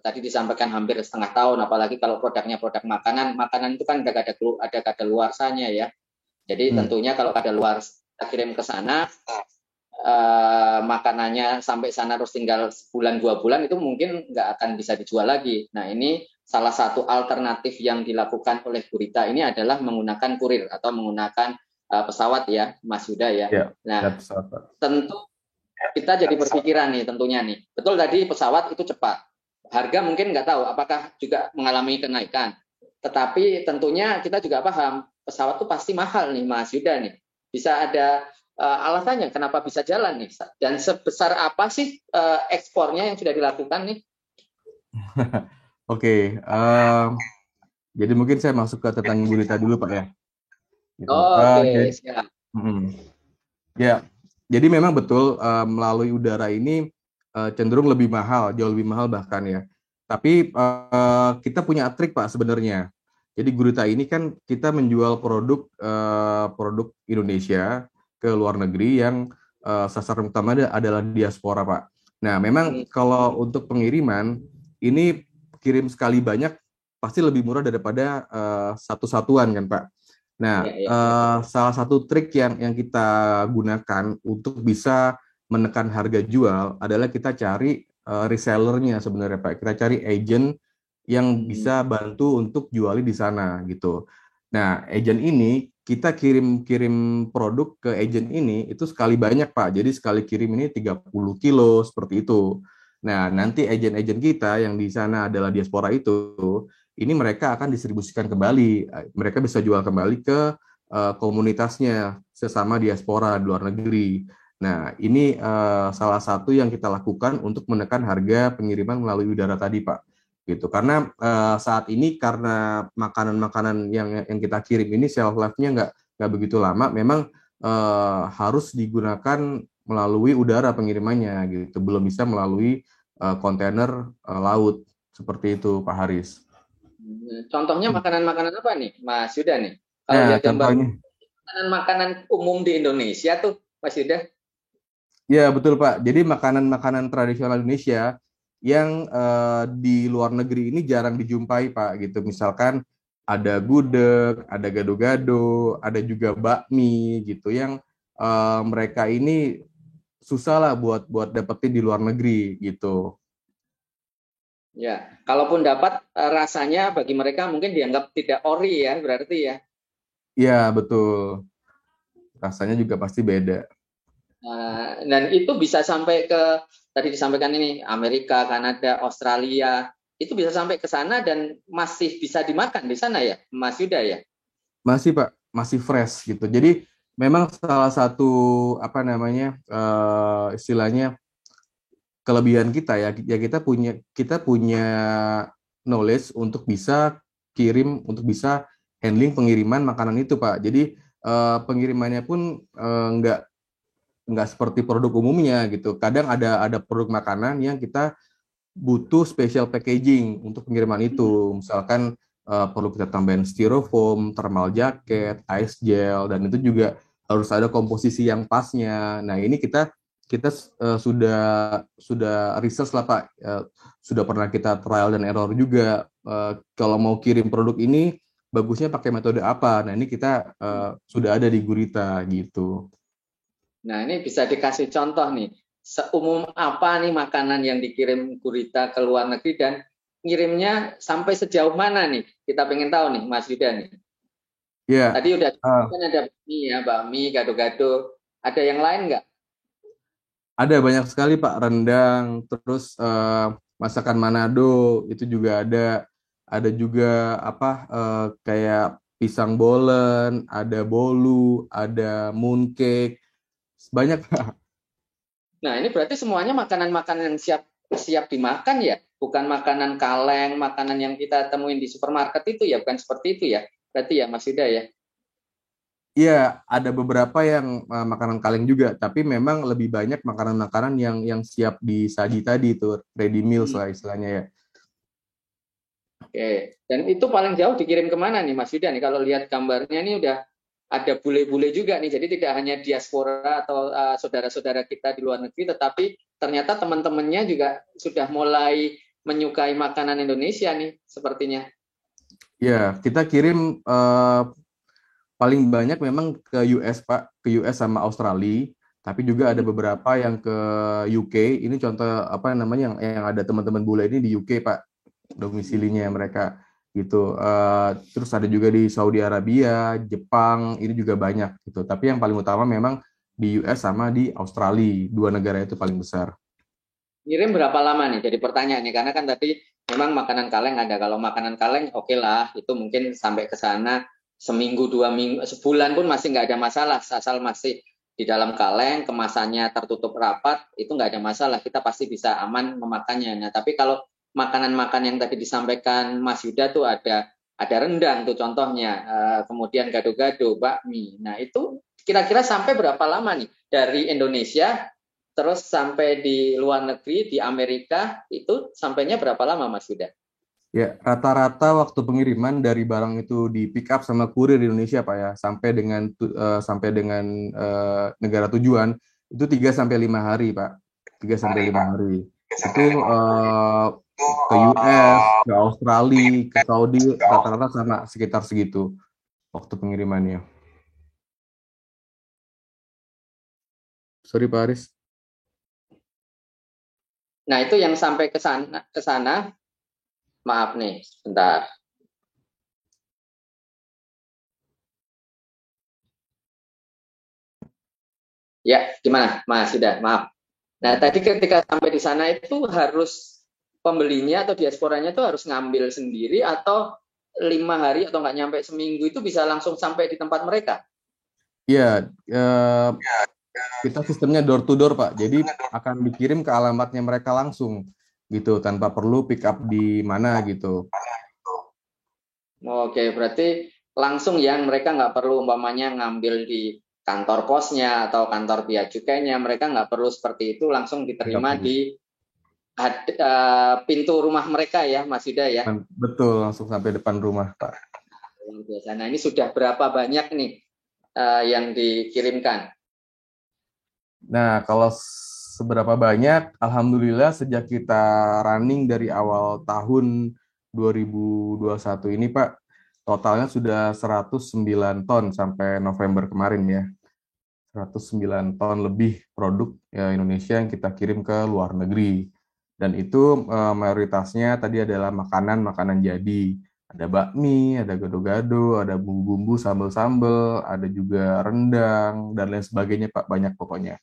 tadi disampaikan hampir setengah tahun, apalagi kalau produknya produk makanan. Makanan itu kan ada kadaluarsanya ya. Jadi tentunya kalau kadaluarsa kita kirim ke sana, makanannya sampai sana terus tinggal sebulan 2 bulan itu mungkin nggak akan bisa dijual lagi. Nah ini salah satu alternatif yang dilakukan oleh Gurita ini adalah menggunakan kurir atau menggunakan pesawat ya, Mas Yuda ya. Nah tentu kita jadi berpikiran nih tentunya nih. Betul tadi pesawat itu cepat. Harga mungkin nggak tahu apakah juga mengalami kenaikan. Tetapi tentunya kita juga paham pesawat itu pasti mahal nih Mas Yuda nih. Bisa ada alasannya kenapa bisa jalan nih dan sebesar apa sih ekspornya yang sudah dilakukan nih? Oke, jadi mungkin saya masuk ke tentang Gurita dulu Pak ya. Gitu. Oke, siap. Ya, jadi memang betul melalui udara ini cenderung lebih mahal, jauh lebih mahal bahkan ya. Tapi kita punya trik Pak sebenarnya. Jadi Gurita ini kan kita menjual produk Indonesia ke luar negeri yang sasaran utama adalah diaspora Pak. Nah, memang kalau untuk pengiriman ini kirim sekali banyak pasti lebih murah daripada satu satuan kan Pak. Nah, Ya, ya, ya. salah satu trik yang kita gunakan untuk bisa menekan harga jual adalah kita cari resellernya sebenarnya Pak. Kita cari agent yang Hmm. bisa bantu untuk juali di sana gitu. Nah, agent ini kita kirim-kirim produk ke agent ini itu sekali banyak Pak. Jadi sekali kirim ini 30 kilo seperti itu. Nah, nanti agent-agent kita yang di sana adalah diaspora itu, ini mereka akan distribusikan kembali. Mereka bisa jual kembali ke komunitasnya sesama diaspora di luar negeri. Nah, ini salah satu yang kita lakukan untuk menekan harga pengiriman melalui udara tadi, Pak. Gitu. Karena saat ini karena makanan-makanan yang kita kirim ini shelf life-nya nggak begitu lama, memang harus digunakan melalui udara pengirimannya gitu, belum bisa melalui kontainer laut seperti itu, Pak Haris. Contohnya makanan-makanan apa nih, Mas Yuda nih? Kalau Nah, lihat gambar contohnya, makanan-makanan umum di Indonesia tuh, Mas Yuda. ya betul Pak. Jadi makanan-makanan tradisional Indonesia yang di luar negeri ini jarang dijumpai Pak gitu. Misalkan ada gudeg, ada gado-gado, ada juga bakmi gitu yang mereka ini susah lah buat buat dapetin di luar negeri gitu. Ya, kalaupun dapat rasanya bagi mereka mungkin dianggap tidak ori ya, berarti ya. Iya betul. Rasanya juga pasti beda. Dan itu bisa sampai ke tadi disampaikan ini Amerika, Kanada, Australia, itu bisa sampai ke sana dan masih bisa dimakan di sana ya, Mas Yuda ya. Masih Pak, masih fresh gitu. Jadi memang salah satu apa namanya istilahnya kelebihan kita ya, ya kita punya knowledge untuk bisa kirim, untuk bisa handling pengiriman makanan itu Pak. Jadi pengirimannya pun nggak seperti produk umumnya gitu. Kadang ada produk makanan yang kita butuh special packaging untuk pengiriman itu. Misalkan perlu kita tambahin styrofoam, thermal jacket, ice gel, dan itu juga harus ada komposisi yang pasnya. Nah ini kita sudah research lah Pak, sudah pernah kita trial dan error juga. Kalau mau kirim produk ini bagusnya pakai metode apa? Nah ini kita sudah ada di Gurita gitu. Nah, ini bisa dikasih contoh nih. Seumum apa nih makanan yang dikirim Gurita ke luar negeri dan ngirimnya sampai sejauh mana nih? Kita pengen tahu nih, Mas Yuda nih. Ya, Tadi udah uh, kan ada bakmi ya, bakmi, gado-gado. Ada yang lain nggak? ada banyak sekali Pak, rendang, terus masakan Manado itu juga ada. Ada juga apa kayak pisang bolen, ada bolu, ada mooncake, banyak Pak. Nah, ini berarti semuanya makanan-makanan yang siap siap dimakan ya, bukan makanan kaleng, makanan yang kita temuin di supermarket itu ya, bukan seperti itu ya. Berarti ya, Mas Yuda ya. Iya, ada beberapa yang makanan kaleng juga, tapi memang lebih banyak makanan-makanan yang siap disaji tadi itu ready meals lah istilahnya ya. Oke, dan itu paling jauh dikirim kemana nih Mas Yuda nih? Kalau lihat gambarnya nih udah ada bule-bule juga nih, jadi tidak hanya diaspora atau saudara-saudara kita di luar negeri, tetapi ternyata teman-temannya juga sudah mulai menyukai makanan Indonesia nih, sepertinya. Ya, kita kirim paling banyak memang ke US Pak, ke US sama Australia, tapi juga ada beberapa yang ke UK. Ini contoh apa namanya yang ada teman-teman bule ini di UK Pak, domisilinya mereka gitu. Terus ada juga di Saudi Arabia, Jepang, ini juga banyak gitu. Tapi yang paling utama memang di US sama di Australia, dua negara itu paling besar. Ngirim berapa lama nih? Jadi pertanyaannya, karena kan tadi memang makanan kaleng ada. Kalau makanan kaleng oke lah, itu mungkin sampai ke sana seminggu, 2 minggu, sebulan pun masih nggak ada masalah. Asal masih di dalam kaleng, kemasannya tertutup rapat, itu nggak ada masalah. Kita pasti bisa aman memakannya. Nah, tapi kalau makanan-makanan yang tadi disampaikan Mas Yuda tuh ada rendang tuh contohnya, kemudian gado-gado, bakmi. Nah, itu kira-kira sampai berapa lama nih dari Indonesia terus sampai di luar negeri, di Amerika, itu sampainya berapa lama Mas Yuda? Ya, rata-rata waktu pengiriman dari barang itu di pick up sama kurir di Indonesia Pak ya, sampai dengan negara tujuan itu 3 sampai 5 hari Pak. 3 sampai 5 hari. Itu ke US, ke Australia, ke Saudi rata-rata sama sekitar segitu. waktu pengirimannya. Sorry Pak Aris. Nah, itu yang sampai ke sana, maaf nih, sebentar. Ya, gimana, Mas? Sudah, maaf. Nah, tadi ketika sampai di sana itu harus pembelinya atau diasporanya itu harus ngambil sendiri atau 5 hari atau nggak nyampe seminggu itu bisa langsung sampai di tempat mereka? Iya, kita sistemnya door to door Pak. Jadi akan dikirim ke alamatnya mereka langsung gitu, tanpa perlu pick up di mana gitu. Oke, berarti langsung ya mereka nggak perlu umpamanya ngambil di kantor posnya atau kantor bea cukainya, mereka nggak perlu seperti itu, langsung Nggak diterima perlu. di pintu rumah mereka ya, Mas Yuda ya. Betul, langsung sampai depan rumah Pak. Luar biasa. Nah, ini sudah berapa banyak nih yang dikirimkan? Nah, kalau seberapa banyak, Alhamdulillah sejak kita running dari awal tahun 2021 ini, Pak, totalnya sudah 109 ton sampai November kemarin ya. 109 ton lebih produk ya, Indonesia yang kita kirim ke luar negeri. Dan itu mayoritasnya tadi adalah makanan-makanan jadi. Ada bakmi, ada gado-gado, ada bumbu-bumbu, sambal-sambal, ada juga rendang, dan lain sebagainya, Pak. Banyak pokoknya.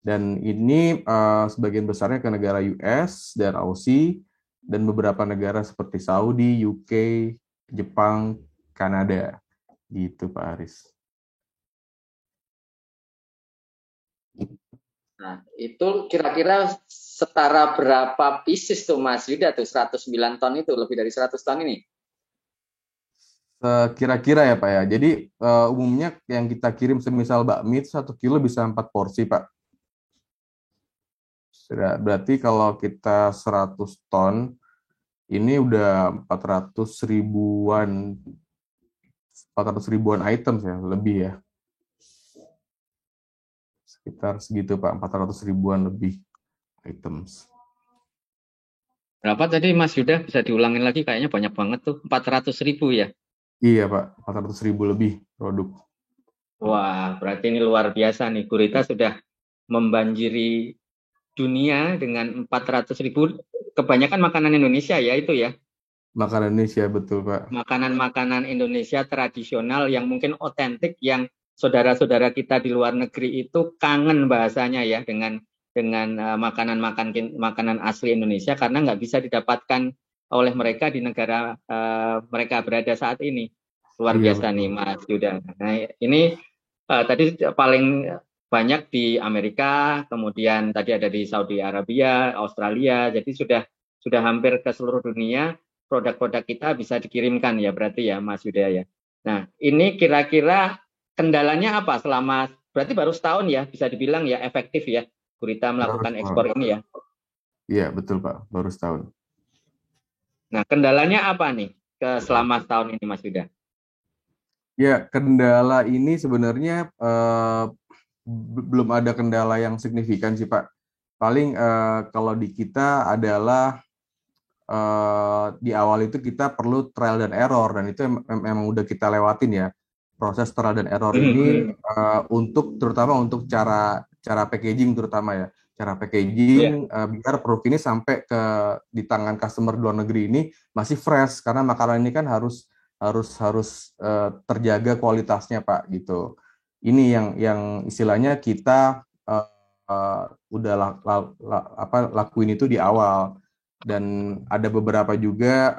Dan ini sebagian besarnya ke negara US dan Aussie dan beberapa negara seperti Saudi, UK, Jepang, Kanada. Gitu Pak Aris. Nah, itu kira-kira setara berapa pieces tuh Mas Yuda tuh 109 ton itu, lebih dari 100 ton ini? Kira-kira ya Pak ya. Jadi umumnya yang kita kirim semisal bakmi itu 1 kilo bisa 4 porsi Pak. Berarti kalau kita 100 ton, ini udah 400 ribuan items ya, lebih ya. Sekitar segitu Pak, 400 ribuan lebih items. Berapa tadi Mas Yuda? Bisa diulangin lagi, kayaknya banyak banget tuh. 400.000 ya? Iya Pak, 400 ribu lebih produk. Wah, berarti ini luar biasa nih. Gurita sudah membanjiri dunia dengan 400.000. Kebanyakan makanan Indonesia ya itu ya. Makanan Indonesia, betul Pak. Makanan-makanan Indonesia tradisional yang mungkin otentik, yang saudara-saudara kita di luar negeri itu kangen bahasanya ya dengan makanan asli Indonesia karena nggak bisa didapatkan oleh mereka di negara mereka berada saat ini. Luar Iya biasa nih betul. Mas Yuda. Nah, ini tadi paling banyak di Amerika, kemudian tadi ada di Saudi Arabia, Australia, jadi sudah hampir ke seluruh dunia produk-produk kita bisa dikirimkan ya berarti ya Mas Yuda ya. Nah, ini kira-kira kendalanya apa selama, berarti baru setahun ya bisa dibilang ya efektif ya Gurita Baru melakukan ekspor setahun. ini ya. Iya betul Pak, baru setahun. Nah, kendalanya apa nih selama setahun ini Mas Yuda? Ya, kendala ini sebenarnya belum ada kendala yang signifikan sih Pak. Paling kalau di kita adalah di awal itu kita perlu trial dan error, dan itu memang udah kita lewatin ya. Proses trial dan error ini untuk terutama untuk cara cara packaging terutama ya. Cara Iya. packaging biar produk ini sampai ke di tangan customer di luar negeri ini masih fresh, karena makanan ini kan harus harus harus terjaga kualitasnya Pak gitu. Ini yang istilahnya kita udah lakuin itu di awal. Dan ada beberapa juga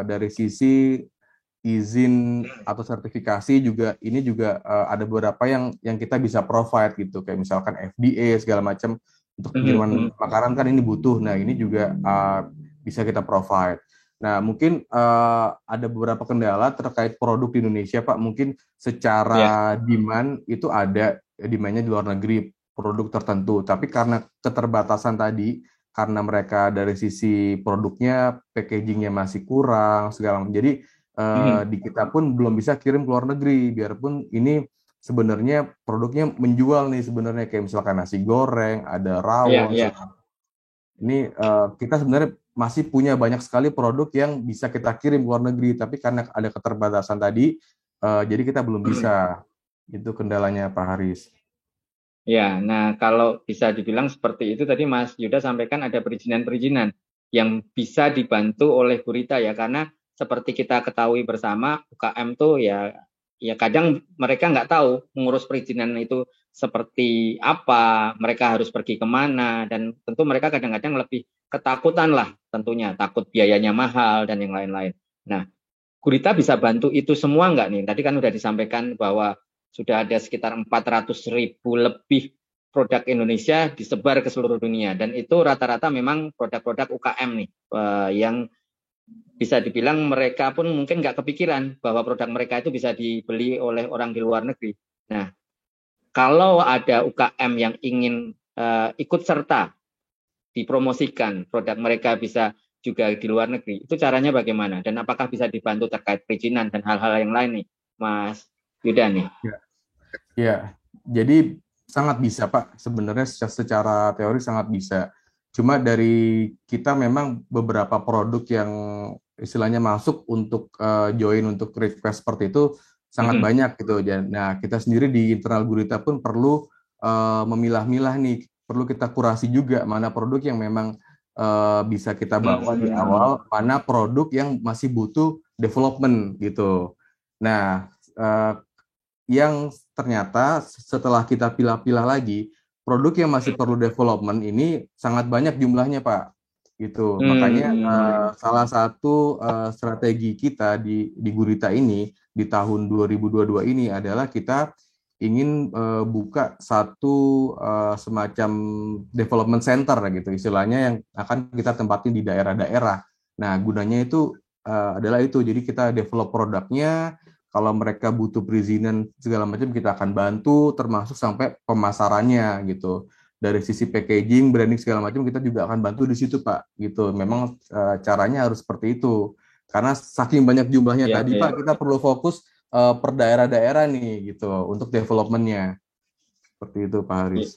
dari sisi izin atau sertifikasi juga, ini juga ada beberapa yang kita bisa provide gitu, kayak misalkan FDA segala macam untuk pengiriman makanan kan ini butuh. Nah ini juga bisa kita provide. Nah mungkin ada beberapa kendala terkait produk di Indonesia Pak. Mungkin Iya. secara demand itu ada demandnya di luar negeri produk tertentu, tapi karena keterbatasan tadi, karena mereka dari sisi produknya, packagingnya masih kurang segala macam. Jadi di kita pun belum bisa kirim ke luar negeri, biarpun ini sebenarnya produknya menjual nih sebenarnya, kayak misalkan nasi goreng, ada Iya, rawon. iya. Ini kita sebenarnya masih punya banyak sekali produk yang bisa kita kirim ke luar negeri, tapi karena ada keterbatasan tadi, jadi kita belum bisa. Itu kendalanya Pak Haris. Ya, nah kalau bisa dibilang seperti itu tadi Mas Yuda sampaikan ada perizinan-perizinan yang bisa dibantu oleh Gurita ya, karena seperti kita ketahui bersama UKM tuh ya kadang mereka nggak tahu mengurus perizinan itu seperti apa, mereka harus pergi kemana, dan tentu mereka kadang-kadang lebih ketakutan lah tentunya, takut biayanya mahal dan yang lain-lain. Nah, Gurita bisa bantu itu semua nggak nih? Tadi kan udah disampaikan bahwa sudah ada sekitar 400.000 lebih produk Indonesia disebar ke seluruh dunia. Dan itu rata-rata memang produk-produk UKM nih, yang bisa dibilang mereka pun mungkin nggak kepikiran bahwa produk mereka itu bisa dibeli oleh orang di luar negeri. Nah, kalau ada UKM yang ingin ikut serta dipromosikan, produk mereka bisa juga di luar negeri, itu caranya bagaimana? Dan apakah bisa dibantu terkait perizinan dan hal-hal yang lain nih, Mas Yuda nih? Ya, jadi sangat bisa Pak. Sebenarnya secara teori sangat bisa. Cuma dari kita memang beberapa produk yang istilahnya masuk untuk join untuk request seperti itu sangat banyak gitu. Nah, kita sendiri di internal Gurita pun perlu memilah-milah nih. Perlu kita kurasi juga mana produk yang memang bisa kita bawa di awal, mana produk yang masih butuh development gitu. Nah, yang ternyata setelah kita pilah-pilah lagi, produk yang masih perlu development ini sangat banyak jumlahnya, Pak. Gitu. Makanya salah satu strategi kita di Gurita ini di tahun 2022 ini adalah kita ingin buka satu semacam development center gitu, istilahnya yang akan kita tempatin di daerah-daerah. Nah, gunanya itu adalah itu. Jadi kita develop produknya. Kalau mereka butuh perizinan segala macam kita akan bantu, termasuk sampai pemasarannya gitu. Dari sisi packaging, branding segala macam kita juga akan bantu di situ Pak. Gitu. Memang caranya harus seperti itu. Karena saking banyak jumlahnya tadi Pak, kita perlu fokus per daerah-daerah nih gitu untuk development-nya. Seperti itu Pak Haris.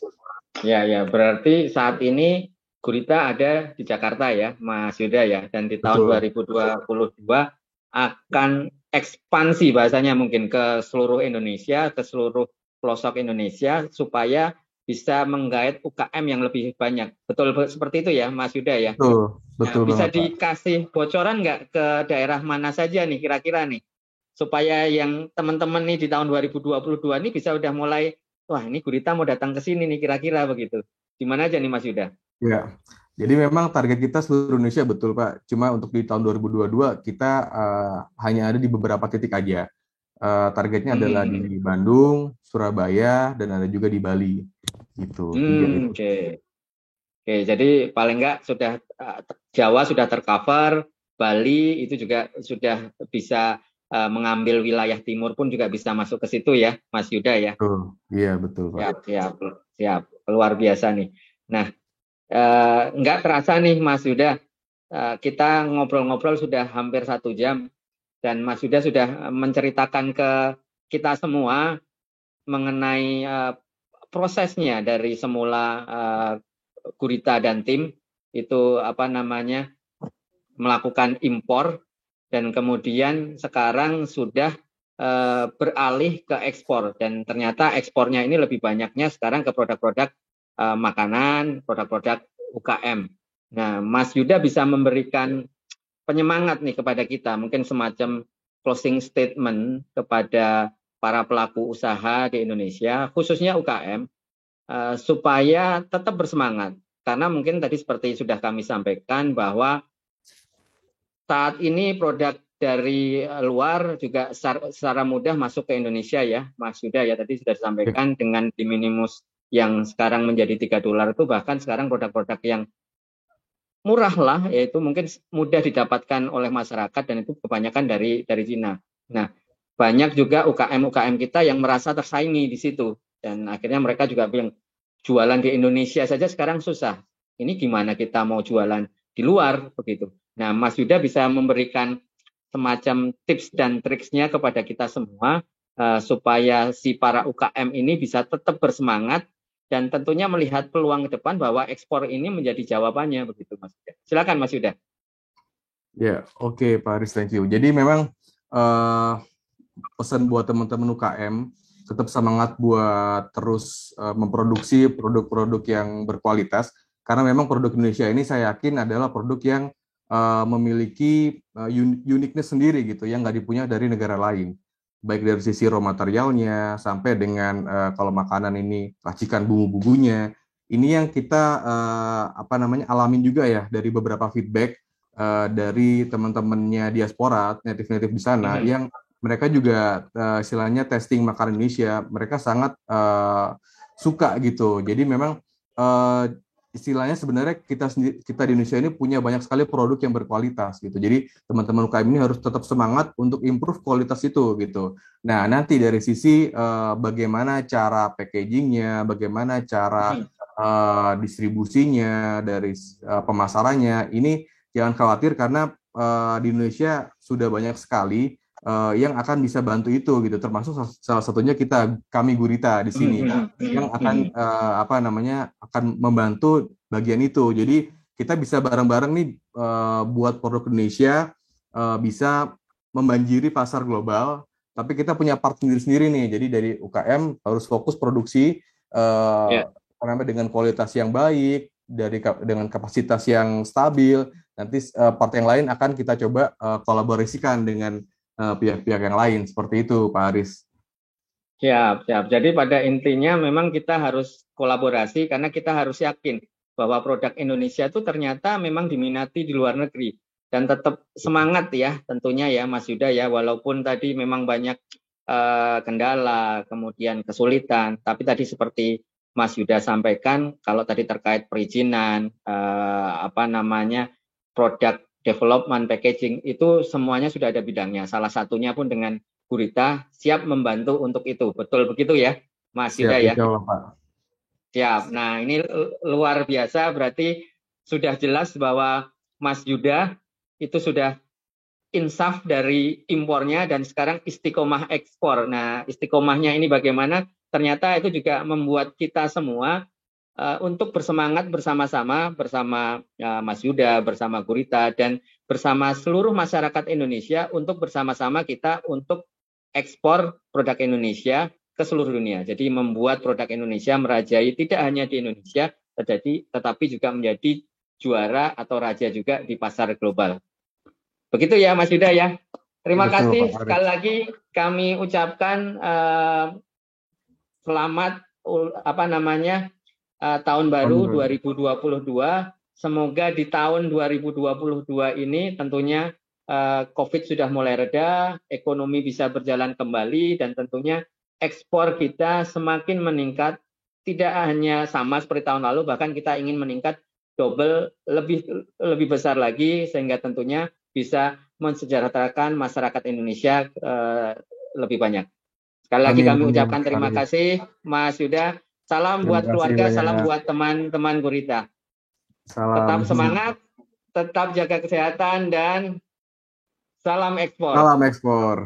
Ya, berarti saat ini Gurita ada di Jakarta ya, Mas Yuda ya, dan di tahun 2022 akan ekspansi bahasanya mungkin ke seluruh Indonesia, ke seluruh pelosok Indonesia supaya bisa menggait UKM yang lebih banyak. Betul seperti itu ya, Mas Yuda ya? Betul bisa banget, dikasih bocoran nggak ke daerah mana saja nih kira-kira nih? Supaya yang teman-teman nih di tahun 2022 ini bisa udah mulai, wah ini Gurita mau datang ke sini nih kira-kira begitu. Di mana aja nih Mas Yuda? Ya, jadi memang target kita seluruh Indonesia betul Pak. Cuma untuk di tahun 2022 kita hanya ada di beberapa titik aja. Targetnya adalah di Bandung, Surabaya, dan ada juga di Bali. Gitu. Oke, jadi paling nggak sudah Jawa sudah tercover, Bali itu juga sudah bisa mengambil wilayah timur pun juga bisa masuk ke situ ya, Mas Yuda ya. Iya betul Pak. Siap, luar biasa nih. Nah, nggak terasa nih Mas Yuda, kita ngobrol-ngobrol sudah hampir 1 jam dan Mas Yuda sudah menceritakan ke kita semua mengenai prosesnya dari semula Gurita dan tim itu melakukan impor dan kemudian sekarang sudah beralih ke ekspor dan ternyata ekspornya ini lebih banyaknya sekarang ke produk-produk makanan, produk-produk UKM. Nah, Mas Yuda bisa memberikan penyemangat nih kepada kita, mungkin semacam closing statement kepada para pelaku usaha di Indonesia, khususnya UKM, supaya tetap bersemangat. Karena mungkin tadi seperti sudah kami sampaikan bahwa saat ini produk dari luar juga secara mudah masuk ke Indonesia ya, Mas Yuda ya tadi sudah disampaikan dengan de minimis yang sekarang menjadi $3 itu bahkan sekarang produk-produk yang murah lah, yaitu mungkin mudah didapatkan oleh masyarakat dan itu kebanyakan dari Cina. Nah, banyak juga UKM kita yang merasa tersaingi di situ dan akhirnya mereka juga bilang jualan di Indonesia saja sekarang susah. Ini gimana kita mau jualan di luar begitu. Nah, Mas Yuda bisa memberikan semacam tips dan triksnya kepada kita semua supaya si para UKM ini bisa tetap bersemangat dan tentunya melihat peluang ke depan bahwa ekspor ini menjadi jawabannya begitu Mas Yuda. Silakan Mas Yuda. Ya, oke Pak Haris, thank you. Jadi memang pesan buat teman-teman UKM, tetap semangat buat terus memproduksi produk-produk yang berkualitas, karena memang produk Indonesia ini saya yakin adalah produk yang memiliki uniqueness sendiri gitu, yang nggak dipunya dari negara lain. Baik dari sisi raw materialnya, sampai dengan kalau makanan ini racikan bumbu-bumbunya. Ini yang kita alamin juga ya dari beberapa feedback dari teman-temannya diaspora, native-native di sana, yang mereka juga istilahnya testing makanan Indonesia, mereka sangat suka gitu. Jadi memang istilahnya sebenarnya kita di Indonesia ini punya banyak sekali produk yang berkualitas gitu. Jadi teman-teman UKM ini harus tetap semangat untuk improve kualitas itu gitu. Nah, nanti dari sisi bagaimana cara packagingnya, bagaimana cara distribusinya, dari pemasarannya, ini jangan khawatir karena di Indonesia sudah banyak sekali yang akan bisa bantu itu gitu, termasuk salah satunya kami Gurita di sini yang akan akan membantu bagian itu. Jadi kita bisa bareng-bareng nih buat produk Indonesia bisa membanjiri pasar global, tapi kita punya part sendiri-sendiri nih. Jadi dari UKM harus fokus produksi dengan kualitas yang baik, dengan kapasitas yang stabil. Nanti part yang lain akan kita coba kolaborasikan dengan pihak-pihak yang lain, seperti itu Pak Haris. Siap. Jadi pada intinya memang kita harus kolaborasi karena kita harus yakin bahwa produk Indonesia itu ternyata memang diminati di luar negeri. Dan tetap semangat ya tentunya ya Mas Yuda ya, walaupun tadi memang banyak kendala, kemudian kesulitan, tapi tadi seperti Mas Yuda sampaikan, kalau tadi terkait perizinan, produk development, packaging, itu semuanya sudah ada bidangnya. Salah satunya pun dengan Gurita siap membantu untuk itu. Betul begitu ya, Mas Yuda ya? Siap, Pak. Siap. Nah, ini luar biasa, berarti sudah jelas bahwa Mas Yuda itu sudah insaf dari impornya dan sekarang istiqomah ekspor. Nah, istiqomahnya ini bagaimana? Ternyata itu juga membuat kita semua untuk bersemangat bersama-sama bersama Mas Yuda, bersama Gurita, dan bersama seluruh masyarakat Indonesia untuk bersama-sama kita untuk ekspor produk Indonesia ke seluruh dunia. Jadi membuat produk Indonesia merajai tidak hanya di Indonesia, tetapi juga menjadi juara atau raja juga di pasar global. Begitu ya Mas Yuda ya. Terima kasih sekali lagi kami ucapkan selamat tahun baru 2022. Semoga di tahun 2022 ini tentunya COVID sudah mulai reda, ekonomi bisa berjalan kembali, dan tentunya ekspor kita semakin meningkat, tidak hanya sama seperti tahun lalu, bahkan kita ingin meningkat double, lebih besar lagi, sehingga tentunya bisa mensejahterakan masyarakat Indonesia lebih banyak. Sekali lagi kami ucapkan terima kasih Mas Yuda. Salam buat keluarga, salam buat teman-teman Gurita. Tetap semangat, tetap jaga kesehatan, dan salam ekspor. Salam ekspor.